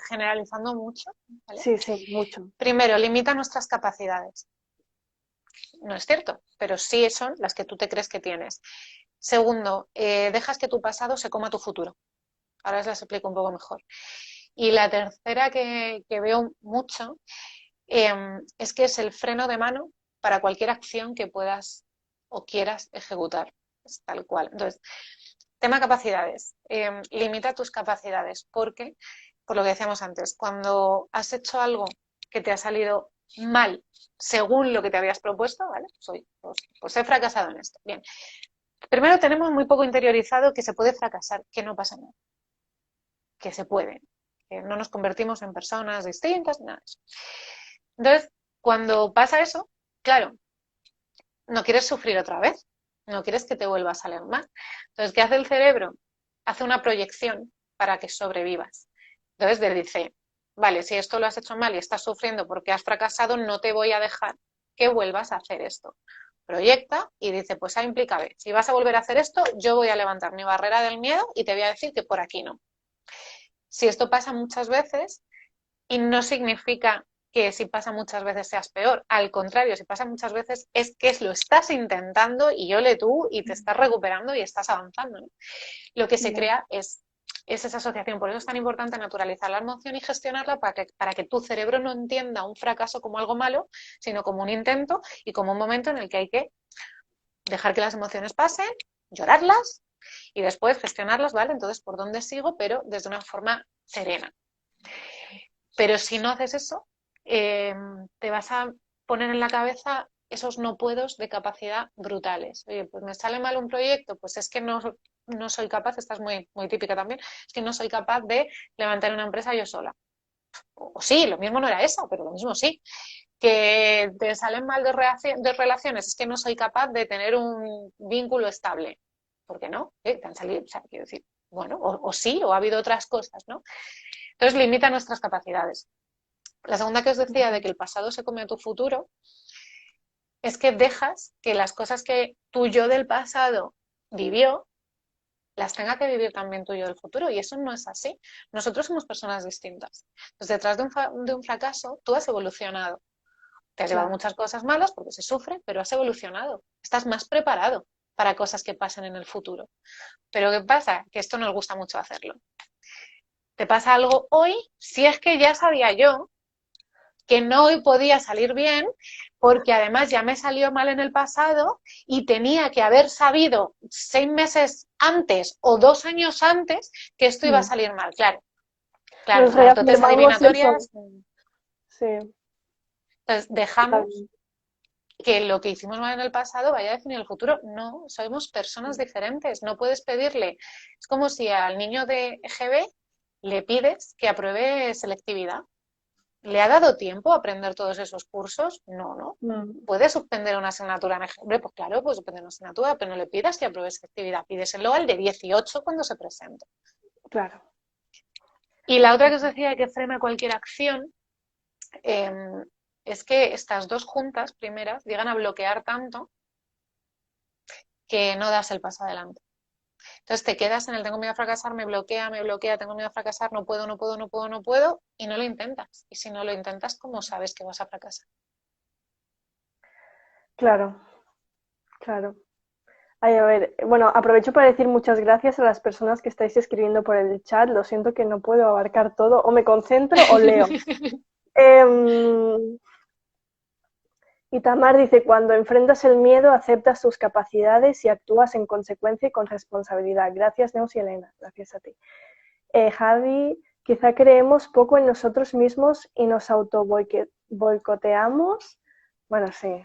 generalizando mucho, ¿vale? Sí, sí, mucho. Primero, limita nuestras capacidades. No es cierto, pero sí son las que tú te crees que tienes. Segundo, dejas que tu pasado se coma tu futuro. Ahora os las explico un poco mejor. Y la tercera que veo mucho es que es el freno de mano para cualquier acción que puedas o quieras ejecutar. Es tal cual. Entonces, tema capacidades. Limita tus capacidades porque, por lo que decíamos antes, cuando has hecho algo que te ha salido mal según lo que te habías propuesto, ¿vale? Pues he fracasado en esto. Bien. Primero tenemos muy poco interiorizado que se puede fracasar, que no pasa nada, que se puede, que no nos convertimos en personas distintas, nada de eso. Entonces, cuando pasa eso, claro, no quieres sufrir otra vez, no quieres que te vuelva a salir mal. Entonces, ¿qué hace el cerebro? Hace una proyección para que sobrevivas. Entonces, te dice, vale, si esto lo has hecho mal y estás sufriendo porque has fracasado, no te voy a dejar que vuelvas a hacer esto. Proyecta y dice, pues A implica B. Si vas a volver a hacer esto, yo voy a levantar mi barrera del miedo y te voy a decir que por aquí no. Si esto pasa muchas veces, y no significa que si pasa muchas veces seas peor. Al contrario, si pasa muchas veces es que lo estás intentando y ole tú y te estás recuperando y estás avanzando, ¿no? Lo que se Ya, crea es esa asociación. Por eso es tan importante naturalizar la emoción y gestionarla para que tu cerebro no entienda un fracaso como algo malo, sino como un intento y como un momento en el que hay que dejar que las emociones pasen, llorarlas y después gestionarlas, ¿vale? Entonces, ¿por dónde sigo? Pero desde una forma serena. Pero si no haces eso, te vas a poner en la cabeza esos no puedos de capacidad brutales. Oye, pues me sale mal un proyecto, pues es que no soy capaz, esta es muy, muy típica también, es que no soy capaz de levantar una empresa yo sola. O sí, lo mismo no era eso, pero lo mismo sí. Que te salen mal de relaciones, es que no soy capaz de tener un vínculo estable. ¿Por qué no? Te han salido, o sea, quiero decir, bueno, o sí, o ha habido otras cosas, ¿no? Entonces limita nuestras capacidades. La segunda que os decía de que el pasado se come a tu futuro es que dejas que las cosas que tu yo del pasado vivió las tenga que vivir también tu yo del futuro y eso no es así. Nosotros somos personas distintas. Entonces, detrás de un fracaso, tú has evolucionado. Te has llevado claro. muchas cosas malas porque se sufre, pero has evolucionado. Estás más preparado para cosas que pasen en el futuro. Pero ¿qué pasa? Que esto nos gusta mucho hacerlo. Te pasa algo hoy, si es que ya sabía yo que no podía salir bien, porque además ya me salió mal en el pasado y tenía que haber sabido 6 meses antes o 2 años antes que esto iba a Mm. salir mal. Claro, claro, Nos las dotes reafirmamos eso. adivinatorias. Sí, Entonces, dejamos totalmente. que lo que hicimos mal en el pasado vaya a definir el futuro. No, somos personas diferentes. No puedes pedirle. Es como si al niño de EGB le pides que apruebe selectividad. ¿Le ha dado tiempo a aprender todos esos cursos? No, no. Mm, ¿Puede suspender una asignatura en EGB? Pues claro, puede suspender una asignatura, pero no le pidas que apruebe selectividad. Pídeselo al de 18 cuando se presente. claro. Y la otra que os decía que frena cualquier acción, eh, es que estas dos juntas primeras llegan a bloquear tanto que no das el paso adelante. Entonces te quedas en el tengo miedo a fracasar, me bloquea, tengo miedo a fracasar, no puedo, no puedo, no puedo, no puedo, y no lo intentas. Y si no lo intentas, ¿cómo sabes que vas a fracasar? Claro, claro. Ay, a ver, bueno, aprovecho para decir muchas gracias a las personas que estáis escribiendo por el chat. Lo siento que no puedo abarcar todo, o me concentro o leo. Em, y Tamar dice, cuando enfrentas el miedo, aceptas tus capacidades y actúas en consecuencia y con responsabilidad. Gracias, Neus y Elena. Gracias a ti. Javi, quizá creemos poco en nosotros mismos y nos auto boicoteamos. Bueno, sí,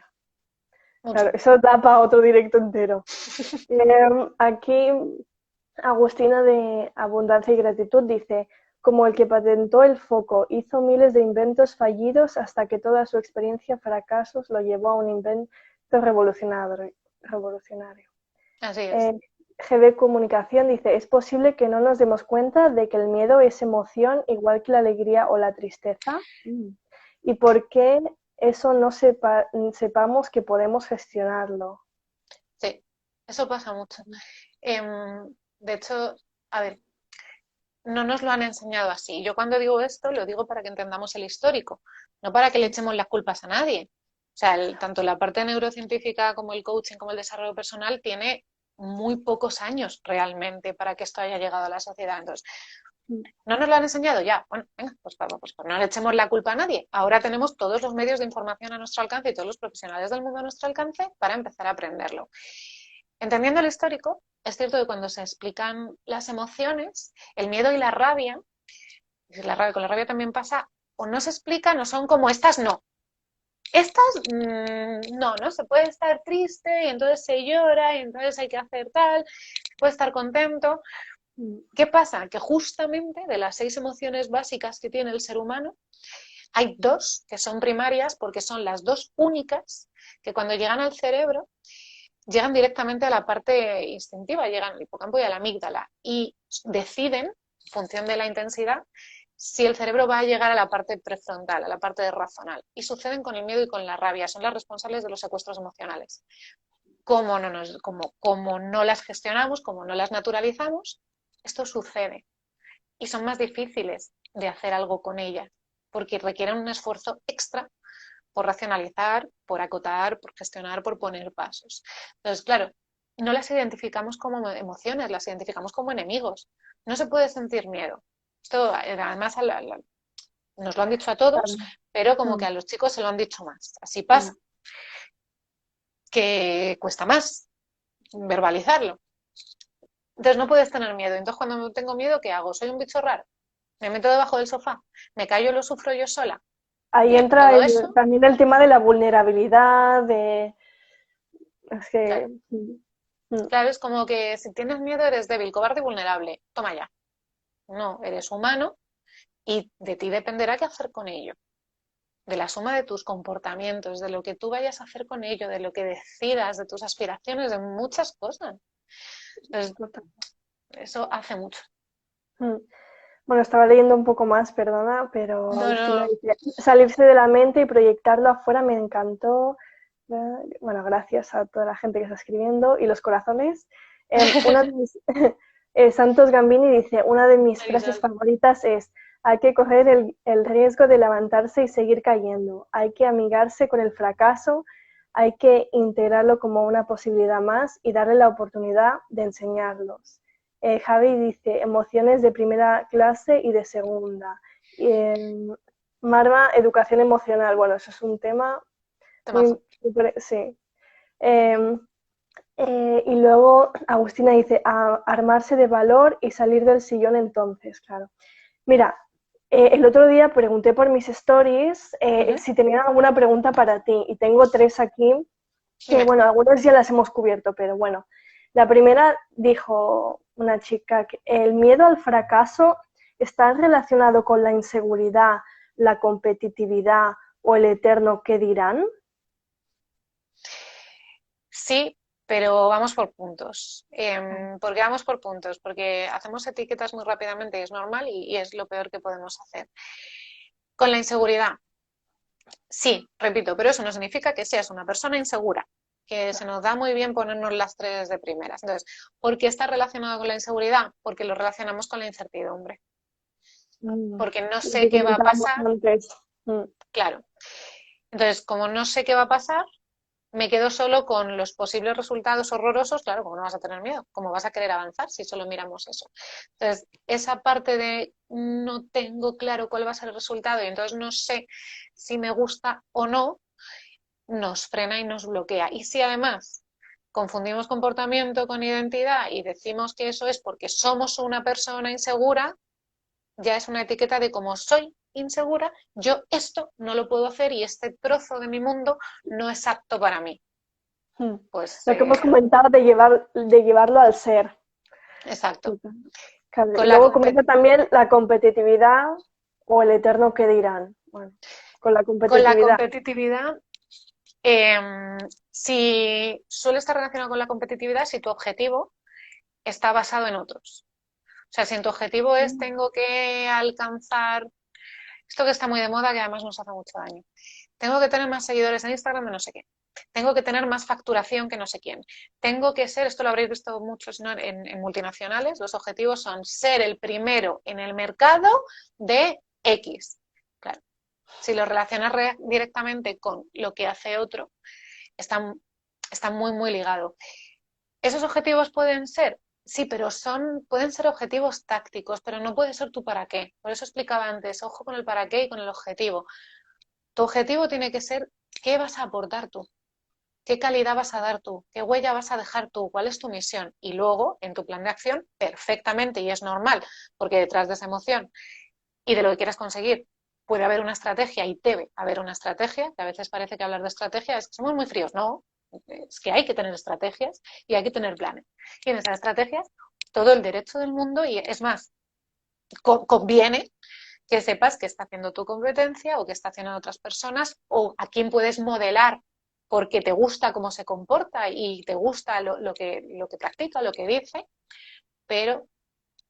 claro, Mucho. eso da para otro directo entero. Aquí Agustina de Abundancia y Gratitud dice, como el que patentó el foco, hizo miles de inventos fallidos hasta que toda su experiencia fracasos lo llevó a un invento revolucionario. Así es. GB Comunicación dice, es posible que no nos demos cuenta de que el miedo es emoción igual que la alegría o la tristeza. ¿Y por qué eso no sepamos que podemos gestionarlo? Sí, eso pasa mucho. De hecho, a ver, no nos lo han enseñado así. Yo cuando digo esto, lo digo para que entendamos el histórico, no para que le echemos las culpas a nadie. O sea, tanto la parte neurocientífica como el coaching, como el desarrollo personal, tiene muy pocos años realmente para que esto haya llegado a la sociedad. Entonces, ¿no nos lo han enseñado ya? Bueno, venga, pues vamos, pues no le echemos la culpa a nadie. Ahora tenemos todos los medios de información a nuestro alcance y todos los profesionales del mundo a nuestro alcance para empezar a aprenderlo. Entendiendo el histórico, es cierto que cuando se explican las emociones, el miedo y la rabia, con la rabia también pasa, o no se explican o son como estas no. Estas no, ¿no? Se puede estar triste y entonces se llora y entonces hay que hacer tal, se puede estar contento. ¿Qué pasa? Que justamente de las 6 emociones básicas que tiene el ser humano, hay 2 que son primarias porque son las 2 únicas que cuando llegan al cerebro llegan directamente a la parte instintiva, llegan al hipocampo y a la amígdala y deciden, en función de la intensidad, si el cerebro va a llegar a la parte prefrontal, a la parte racional. Y suceden con el miedo y con la rabia, son las responsables de los secuestros emocionales. Como no las gestionamos, como no las naturalizamos, esto sucede. Y son más difíciles de hacer algo con ellas, porque requieren un esfuerzo extra por racionalizar, por acotar, por gestionar, por poner pasos. Entonces, claro, no las identificamos como emociones, las identificamos como enemigos. No se puede sentir miedo. Esto, además, nos lo han dicho a todos, pero como que a los chicos se lo han dicho más. Así pasa, que cuesta más verbalizarlo. Entonces, no puedes tener miedo. Entonces, cuando tengo miedo, ¿qué hago? ¿Soy un bicho raro? ¿Me meto debajo del sofá? ¿Me callo y lo sufro yo sola? Ahí Bien, entra todo eso, también el tema de la vulnerabilidad, es claro. que... Claro, es como que si tienes miedo eres débil, cobarde y vulnerable. Toma ya. No, eres humano y de ti dependerá qué hacer con ello. De la suma de tus comportamientos, de lo que tú vayas a hacer con ello, de lo que decidas, de tus aspiraciones, de muchas cosas. Entonces, eso hace mucho. Bueno, estaba leyendo un poco más, perdona, pero No, Agustina no, dice, salirse de la mente y proyectarlo afuera me encantó. Bueno, gracias a toda la gente que está escribiendo y los corazones. Una de mis, Santos Gambini dice, una de mis frases favoritas es, hay que correr el riesgo de levantarse y seguir cayendo, hay que amigarse con el fracaso, hay que integrarlo como una posibilidad más y darle la oportunidad de enseñarlos. Javi dice, emociones de primera clase y de segunda. Marma, educación emocional. Bueno, eso es un tema muy... Sí. Y luego Agustina dice, armarse de valor y salir del sillón entonces, claro. Mira, el otro día pregunté por mis stories si tenían alguna pregunta para ti y tengo 3 aquí que, bueno, algunas ya las hemos cubierto, pero bueno. La primera dijo una chica que el miedo al fracaso está relacionado con la inseguridad, la competitividad o el eterno qué dirán. sí, pero vamos por puntos. ¿Por qué vamos por puntos? Porque hacemos etiquetas muy rápidamente y es normal y es lo peor que podemos hacer. Con la inseguridad. Sí, repito, pero eso no significa que seas una persona insegura, que se Claro. nos da muy bien ponernos las tres de primeras. Entonces, ¿por qué está relacionado con la inseguridad? Porque lo relacionamos con la incertidumbre. Mm, Porque no lo sé que qué va a comentábamos pasar, antes. Mm, claro. Entonces, como no sé qué va a pasar, me quedo solo con los posibles resultados horrorosos, claro, como no vas a tener miedo, cómo vas a querer avanzar si solo miramos eso. Entonces, esa parte de no tengo claro cuál va a ser el resultado y entonces no sé si me gusta o no, nos frena y nos bloquea. Y si además confundimos comportamiento con identidad y decimos que eso es porque somos una persona insegura, ya es una etiqueta de como soy insegura, yo esto no lo puedo hacer y este trozo de mi mundo no es apto para mí. mm. Pues Lo que hemos comentado de llevarlo al ser. exacto. Claro, y Con la, luego comenta también la competitividad o el eterno que dirán. Bueno, con la con la competitividad. competitividad, eh, si suele estar relacionado con la competitividad, si tu objetivo está basado en otros. O sea, si tu objetivo es Mm, tengo que alcanzar esto que está muy de moda, que además nos hace mucho daño. Tengo que tener más seguidores en Instagram de no sé qué. Tengo que tener más facturación que no sé quién. Tengo que ser, esto lo habréis visto muchos, ¿no? En multinacionales, los objetivos son ser el primero en el mercado de X. Claro, si lo relacionas directamente con lo que hace otro, está, está muy, muy ligado. ¿Esos objetivos pueden ser? Sí, pero pueden ser objetivos tácticos, pero no puede ser tu para qué. Por eso explicaba antes, ojo con el para qué y con el objetivo. Tu objetivo tiene que ser qué vas a aportar tú, qué calidad vas a dar tú, qué huella vas a dejar tú, cuál es tu misión. Y luego, en tu plan de acción, perfectamente, y es normal, porque detrás de esa emoción y de lo que quieras conseguir, puede haber una estrategia y debe haber una estrategia, que a veces parece que hablar de estrategia es que somos muy fríos. No, es que hay que tener estrategias y hay que tener planes. Y en esas estrategias, todo el derecho del mundo, y es más, conviene que sepas qué está haciendo tu competencia o qué está haciendo otras personas o a quién puedes modelar porque te gusta cómo se comporta y te gusta lo que practica, lo que dice, pero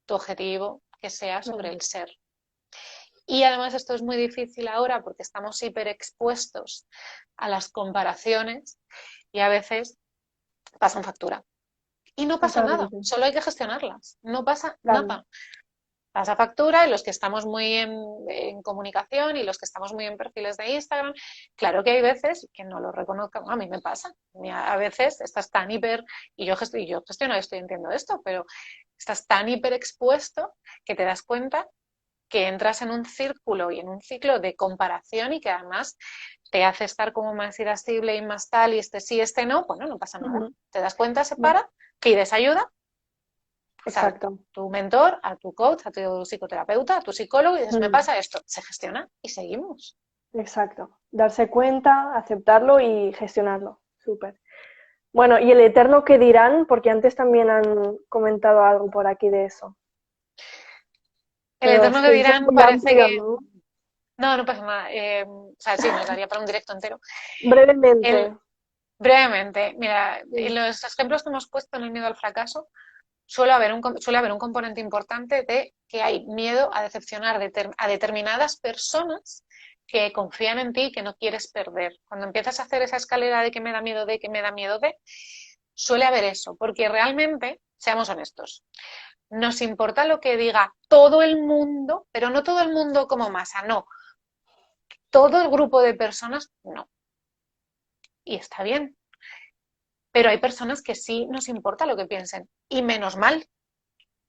tu objetivo que sea sobre claro. el ser. Y además esto es muy difícil ahora porque estamos hiperexpuestos a las comparaciones y a veces pasan factura. Y no pasa nada, Totalmente. solo hay que gestionarlas, no pasa Claro. nada. Pasa factura y los que estamos muy en comunicación y los que estamos muy en perfiles de Instagram, claro que hay veces que no lo reconozco, a mí me pasa, a veces estás tan hiper, y yo gestiono esto y entiendo esto, pero estás tan hiper expuesto que te das cuenta que entras en un círculo y en un ciclo de comparación y que además te hace estar como más irascible y más tal y este sí, este no, bueno, no pasa nada. Ujú. Te das cuenta, se No, para, pides ayuda a exacto. tu mentor, a tu coach, a tu psicoterapeuta, a tu psicólogo y dices, me Mm, pasa esto, se gestiona y seguimos. exacto. Darse cuenta, aceptarlo y gestionarlo. Súper. Bueno, y el eterno que dirán, porque antes también han comentado algo por aquí de eso. El Pero eterno es que que eso es dirán muy parece amplio, que... ¿no? No, no pasa nada. O sea, sí, nos daría para un directo entero. El, Brevemente. brevemente, mira, en Sí. los ejemplos que hemos puesto en el miedo al fracaso, suele haber un componente importante de que hay miedo a decepcionar a determinadas personas que confían en ti y que no quieres perder. Cuando empiezas a hacer esa escalera de que me da miedo de, que me da miedo de, suele haber eso, porque realmente, seamos honestos, nos importa lo que diga todo el mundo, pero no todo el mundo como masa, no. Todo el grupo de personas, no. Y está bien. Pero hay personas que sí nos importa lo que piensen. Y menos mal,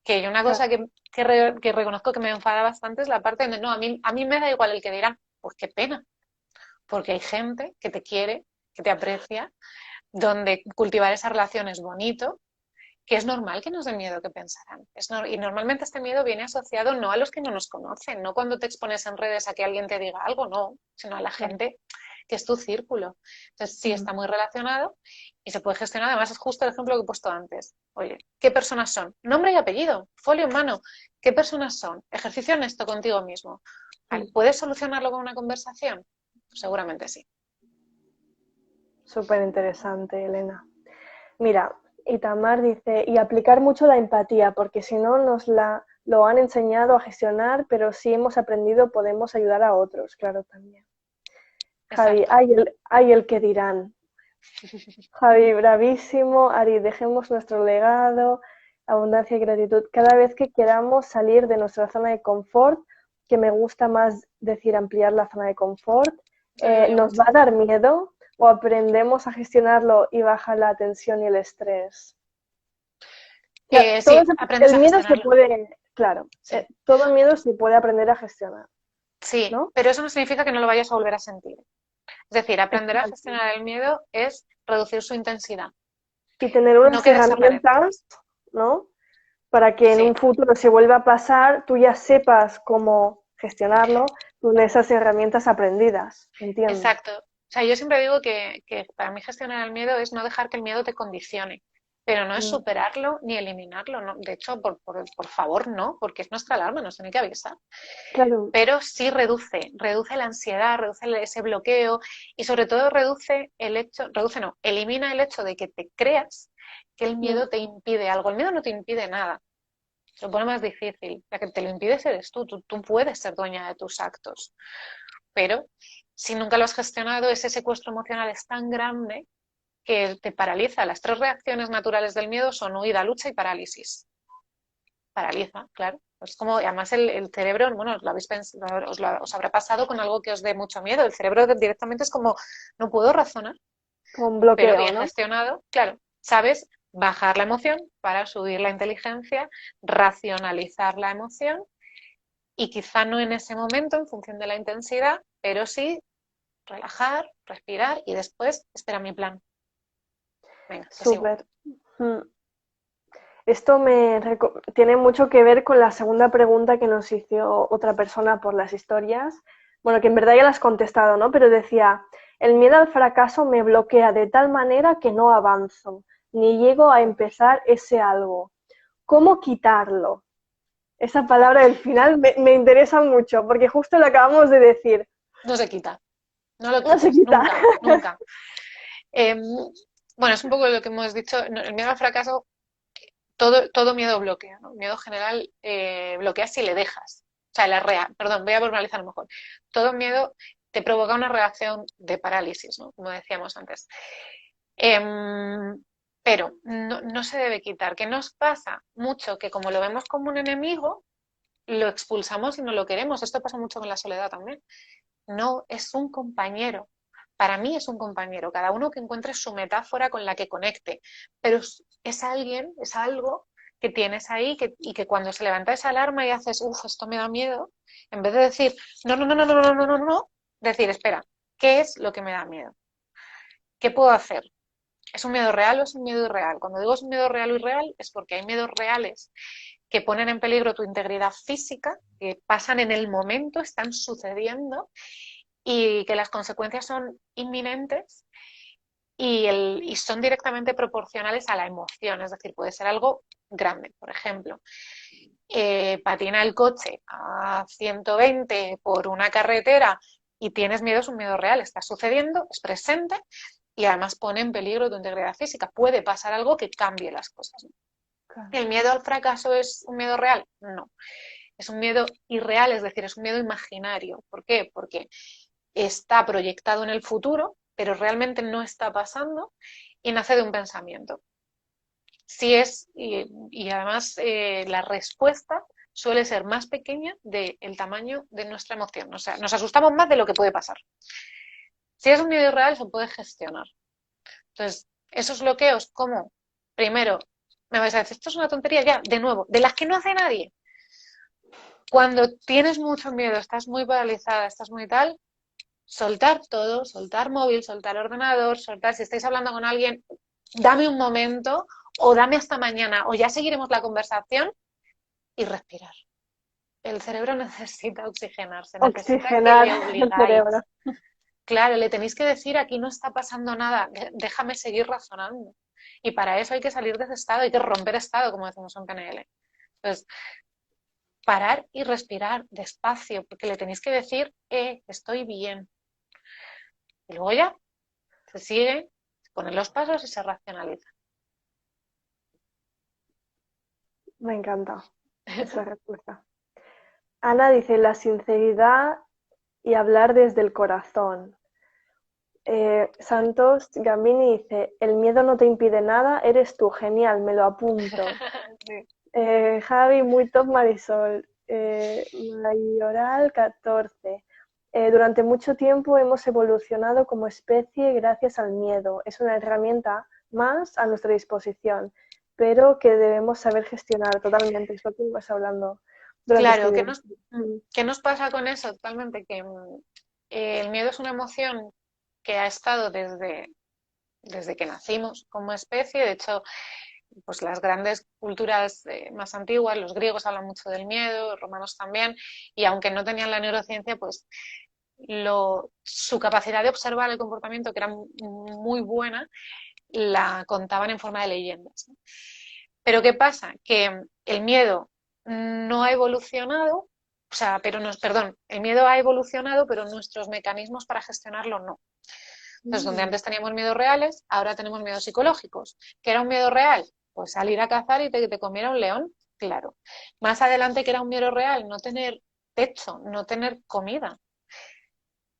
que hay una cosa Claro. que reconozco que me enfada bastante es la parte de, no, a mí me da igual el que dirán. Pues qué pena, porque hay gente que te quiere, que te aprecia, donde cultivar esa relación es bonito, que es normal que nos dé miedo que pensarán. Y normalmente este miedo viene asociado no a los que no nos conocen, no cuando te expones en redes a que alguien te diga algo, no, sino a la Claro. gente que es tu círculo. Entonces sí Mm. está muy relacionado y se puede gestionar. Además es justo el ejemplo que he puesto antes. Oye, ¿qué personas son? Nombre y apellido, folio en mano. ¿Qué personas son? Ejercicio honesto contigo mismo. Vale, Mm. ¿puedes solucionarlo con una conversación? Pues seguramente sí. Súper interesante, Elena. Mira, Itamar dice, y aplicar mucho la empatía, porque si no nos lo han enseñado a gestionar, pero si hemos aprendido podemos ayudar a otros, claro, también. Javi, exacto. hay el que dirán. Javi, bravísimo. Ari, dejemos nuestro legado, abundancia y gratitud. Cada vez que queramos salir de nuestra zona de confort, que me gusta más decir ampliar la zona de confort, Eso ayudaría ¿nos mucho. va a dar miedo o aprendemos a gestionarlo y baja la tensión y el estrés? Ya, Sí, aprendes el a miedo se gestionarlo. puede, claro, Sí, todo miedo se puede aprender a gestionar, sí, ¿no? pero eso no significa que no lo vayas a volver a sentir. Es decir, aprender a Exacto. gestionar el miedo es reducir su intensidad, Y tener no unas que desaparezca. herramientas, ¿no? Para que en Sí, un futuro se vuelva a pasar, tú ya sepas cómo gestionarlo con esas herramientas aprendidas, entiendo. exacto. O sea, yo siempre digo que para mí gestionar el miedo es no dejar que el miedo te condicione, pero no es Mm, superarlo ni eliminarlo, ¿no? De hecho, por favor, no, porque es nuestra alarma, nos tiene que avisar. claro, Pero sí reduce la ansiedad, reduce ese bloqueo y sobre todo reduce el hecho, reduce no, elimina el hecho de que te creas que el mm, miedo te impide algo. El miedo no te impide nada, se lo pone más difícil. La que te lo impides eres tú puedes ser dueña de tus actos, pero si nunca lo has gestionado, ese secuestro emocional es tan grande que te paraliza. Las tres reacciones naturales del miedo son huida, lucha y parálisis. Paraliza, claro. Es como, además el cerebro, bueno, lo habéis os habrá pasado con algo que os dé mucho miedo. El cerebro directamente es como, no puedo razonar, con pero bloqueo, bien ¿no? gestionado, claro, sabes bajar la emoción para subir la inteligencia, racionalizar la emoción y quizá no en ese momento, en función de la intensidad, pero sí relajar, respirar y después espera mi plan. Venga, que sigo. Súper. Mm. Esto tiene mucho que ver con la segunda pregunta que nos hizo otra persona por las historias. Bueno, que en verdad ya la has contestado, ¿no? Pero decía, el miedo al fracaso me bloquea de tal manera que no avanzo, ni llego a empezar ese algo. ¿Cómo quitarlo? Esa palabra del final me interesa mucho, porque justo lo acabamos de decir. No se quita, no lo No se quites, quita. nunca, nunca. Eh, bueno, es un poco lo que hemos dicho. El miedo al fracaso, todo miedo bloquea, ¿no? El miedo general bloquea si le dejas. O sea, perdón, voy a formalizar mejor. Todo miedo te provoca una reacción de parálisis, ¿no? Como decíamos antes. Pero no se debe quitar. ¿Qué nos pasa? Mucho que como lo vemos como un enemigo, lo expulsamos y no lo queremos. Esto pasa mucho con la soledad también. No, es un compañero. Para mí es un compañero, cada uno que encuentre su metáfora con la que conecte, pero es alguien, es algo que tienes ahí y que cuando se levanta esa alarma y haces, uff, esto me da miedo, en vez de decir, no, no, no, no, no, no, no, no, no, decir, espera, ¿qué es lo que me da miedo? ¿Qué puedo hacer? ¿Es un miedo real o es un miedo irreal? Cuando digo es un miedo real o irreal es porque hay miedos reales que ponen en peligro tu integridad física, que pasan en el momento, están sucediendo y que las consecuencias son inminentes y son directamente proporcionales a la emoción, es decir, puede ser algo grande, por ejemplo. Patina el coche a 120 por una carretera y tienes miedo, es un miedo real, está sucediendo, es presente y además pone en peligro tu integridad física. Puede pasar algo que cambie las cosas. ¿El miedo al fracaso es un miedo real? No. Es un miedo irreal, es decir, es un miedo imaginario. ¿Por qué? Porque está proyectado en el futuro, pero realmente no está pasando y nace de un pensamiento. Sí es, y además la respuesta suele ser más pequeña del tamaño de nuestra emoción. O sea, nos asustamos más de lo que puede pasar. Si es un miedo irreal, se puede gestionar. Entonces, esos bloqueos, ¿cómo? Primero, me vais a decir, esto es una tontería ya, de nuevo, de las que no hace nadie. Cuando tienes mucho miedo, estás muy paralizada, estás muy tal, soltar todo, soltar móvil, soltar ordenador, soltar, si estáis hablando con alguien, dame un momento o dame hasta mañana o ya seguiremos la conversación y respirar. El cerebro necesita oxigenarse, necesita que Oxigenar le el cerebro. obligáis. Claro, le tenéis que decir aquí no está pasando nada, déjame seguir razonando. Y para eso hay que salir de ese estado, hay que romper estado, como decimos en PNL. Entonces, parar y respirar despacio, porque le tenéis que decir, estoy bien. Y luego ya se sigue, se ponen los pasos y se racionaliza. Me encanta esa respuesta. Ana dice la sinceridad y hablar desde el corazón. Santos Gambini dice, el miedo no te impide nada, eres tú, genial, me lo apunto. Sí. Javi, muy top Marisol. Mayoral 14. Durante mucho tiempo hemos evolucionado como especie gracias al miedo. Es una herramienta más a nuestra disposición, pero que debemos saber gestionar totalmente. Es lo que ibas hablando durante este Claro, video. qué nos pasa con eso? Totalmente, que el miedo es una emoción que ha estado desde que nacimos como especie. De hecho, pues las grandes culturas más antiguas, los griegos hablan mucho del miedo, los romanos también, y aunque no tenían la neurociencia, pues su capacidad de observar el comportamiento, que era muy buena, la contaban en forma de leyendas, ¿no? Pero ¿qué pasa? Que el miedo no ha evolucionado, o sea, pero nos, perdón, el miedo ha evolucionado, pero nuestros mecanismos para gestionarlo no. Entonces, donde Mm, antes teníamos miedos reales, ahora tenemos miedos psicológicos. ¿Qué era un miedo real? Pues salir a cazar y te comiera un león, claro. Más adelante, ¿que era un miedo real? No tener techo, no tener comida.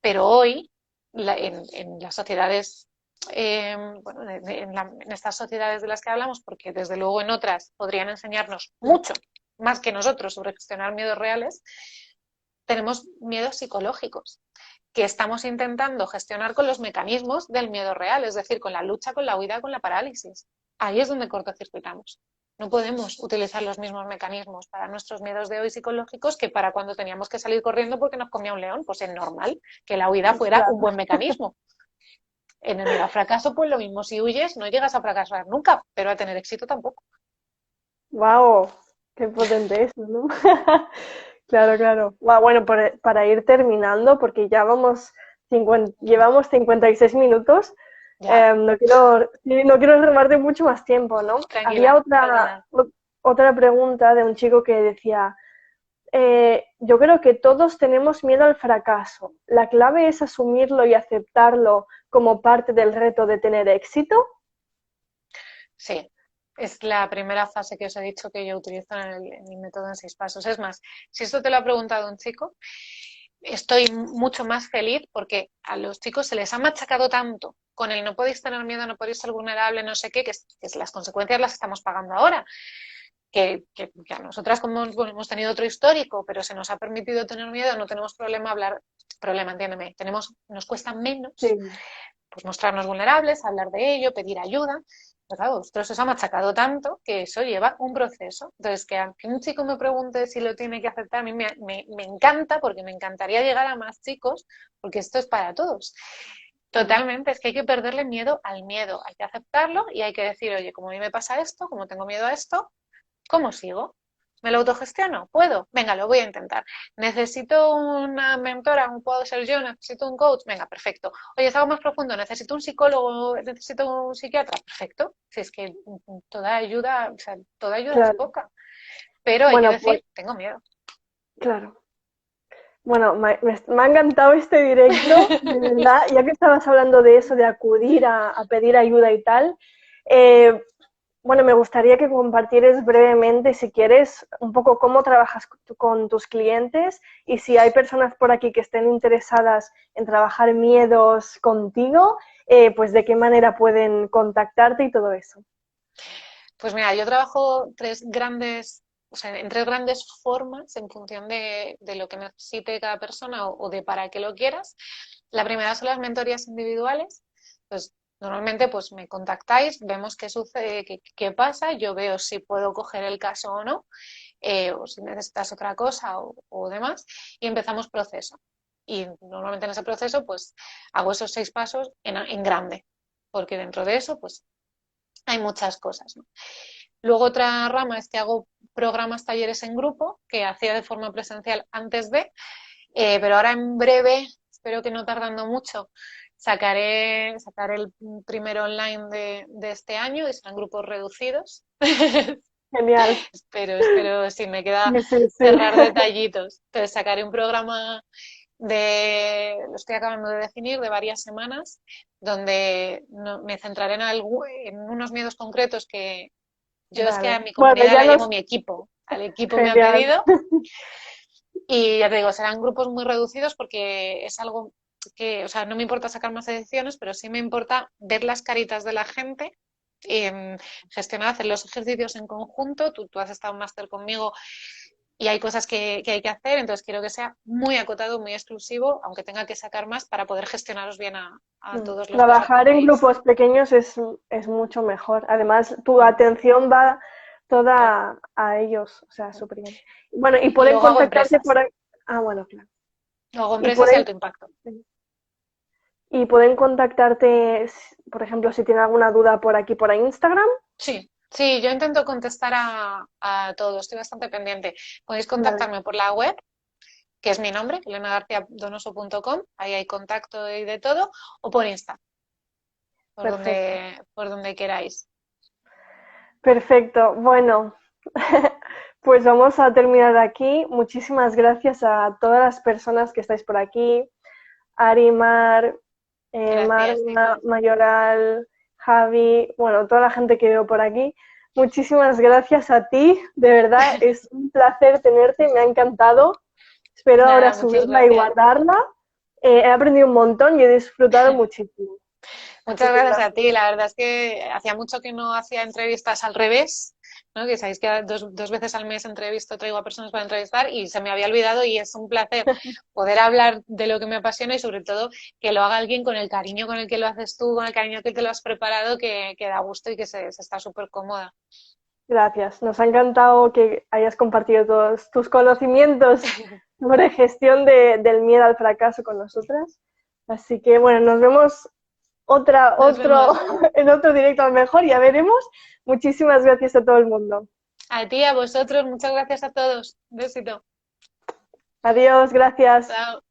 Pero hoy, en las sociedades, bueno, en estas sociedades de las que hablamos, porque desde luego en otras podrían enseñarnos mucho más que nosotros sobre gestionar miedos reales, tenemos miedos psicológicos que estamos intentando gestionar con los mecanismos del miedo real, es decir, con la lucha, con la huida, con la parálisis. Ahí es donde cortocircuitamos. No podemos utilizar los mismos mecanismos para nuestros miedos de hoy psicológicos que para cuando teníamos que salir corriendo porque nos comía un león. Pues es normal que la huida fuera un claro. buen mecanismo. En el miedo al fracaso, pues lo mismo. Si huyes, no llegas a fracasar nunca, pero a tener éxito tampoco. ¡Wow! ¡Qué potente eso, ¿no? Claro, claro. Bueno, para ir terminando, porque ya llevamos 56 minutos, Ya, no quiero, sí, no quiero robarte mucho más tiempo, ¿no? Había tranquila, perdona. otra pregunta de un chico que decía, yo creo que todos tenemos miedo al fracaso. ¿La clave es asumirlo y aceptarlo como parte del reto de tener éxito? Sí, es la primera fase que os he dicho que yo utilizo en mi método en 6 pasos. Es más, si esto te lo ha preguntado un chico, estoy mucho más feliz porque a los chicos se les ha machacado tanto con el no podéis tener miedo, no podéis ser vulnerable, no sé qué, que es las consecuencias las estamos pagando ahora. Que a nosotras, como bueno, hemos tenido otro histórico, pero se nos ha permitido tener miedo, no tenemos problema hablar, problema, entiéndeme, nos cuesta menos Sí. pues mostrarnos vulnerables, hablar de ello, pedir ayuda. Pero claro, vosotros os ha machacado tanto que eso lleva un proceso. Entonces, que un chico me pregunte si lo tiene que aceptar, a mí me encanta, porque me encantaría llegar a más chicos, porque esto es para todos. Totalmente, es que hay que perderle miedo al miedo, hay que aceptarlo y hay que decir, oye, como a mí me pasa esto, como tengo miedo a esto, ¿cómo sigo? ¿Me lo autogestiono? ¿Puedo? Venga, lo voy a intentar. ¿Necesito una mentora? ¿Puedo ser yo? ¿Necesito un coach? Venga, perfecto. Oye, es algo más profundo. ¿Necesito un psicólogo? ¿Necesito un psiquiatra? Perfecto. Si es que toda ayuda, o sea, toda ayuda es Claro. poca. Pero hay que Bueno, pues decir, tengo miedo. claro. Bueno, me ha encantado este directo, de verdad, ya que estabas hablando de eso, de acudir a pedir ayuda y tal. eh, bueno, me gustaría que compartieras brevemente, si quieres, un poco cómo trabajas con tus clientes y si hay personas por aquí que estén interesadas en trabajar miedos contigo, pues de qué manera pueden contactarte y todo eso. Pues mira, yo trabajo o sea, en 3 grandes formas en función de lo que necesite cada persona o de para qué lo quieras. La primera son las mentorías individuales. Pues normalmente pues me contactáis, vemos qué sucede, qué pasa, yo veo si puedo coger el caso o no, o si necesitas otra cosa o demás, y empezamos proceso. Y normalmente en ese proceso pues hago esos 6 pasos en grande, porque dentro de eso pues hay muchas cosas, ¿no? Luego otra rama es que hago programas, talleres en grupo, que hacía de forma presencial antes pero ahora en breve, espero que no tardando mucho, sacaré el primero online de este año y serán grupos reducidos. Genial. Espero, sí, me queda Sí, sí, sí. cerrar detallitos. Entonces sacaré un programa lo estoy acabando de definir, de varias semanas, donde me centraré en unos miedos concretos que yo es que a Vale. mi Bueno, comunidad ya la llamo nos... mi equipo. Al equipo me ha Genial. pedido y ya te digo, serán grupos muy reducidos porque es algo o sea, no me importa sacar más ediciones, pero sí me importa ver las caritas de la gente, gestionar, hacer los ejercicios en conjunto. Tú has estado en máster conmigo y hay cosas que hay que hacer, entonces quiero que sea muy acotado, muy exclusivo, aunque tenga que sacar más para poder gestionaros bien a todos los que os Trabajar en apuntéis. grupos pequeños es mucho mejor. Además, tu Mm, atención va claro. toda a ellos, o sea, súper bien. Bueno, y Y pueden luego hago contactarte empresas, por ahí. Ah, bueno, claro. hago Y empresas de pueden, alto impacto. y pueden contactarte, por ejemplo, si tienen alguna duda por aquí, por Instagram. Sí, sí, yo intento contestar a todos, estoy bastante pendiente. Podéis Vale, contactarme por la web, que es mi nombre, elenagarciadonoso.com, ahí hay contacto y de todo, o por Insta, perfecto. por donde queráis. Perfecto. Bueno, pues vamos a terminar aquí. Muchísimas gracias a todas las personas que estáis por aquí. Ari, Mar, Gracias, chicos. Mayoral, Javi, bueno, toda la gente que veo por aquí. Muchísimas gracias a ti, de verdad, es un placer tenerte, me ha encantado. Espero ahora Nada, muchas subirla y gracias. guardarla. He aprendido un montón y he disfrutado muchísimo. Así Muchas que gracias a gracias. ti. La verdad es que hacía mucho que no hacía entrevistas al revés, ¿no? Que sabéis que dos veces al mes entrevisto, traigo a personas para entrevistar y se me había olvidado y es un placer poder hablar de lo que me apasiona y sobre todo que lo haga alguien con el cariño con el que lo haces tú, con el cariño que te lo has preparado, que da gusto y que se está súper cómoda. Gracias. Nos ha encantado que hayas compartido todos tus conocimientos sobre gestión del miedo al fracaso con nosotras. Así que bueno, nos vemos Nos vemos. en otro directo a lo mejor, ya veremos. Muchísimas gracias a todo el mundo. A ti, a vosotros, muchas gracias a todos. Un besito. Adiós, gracias. Chao.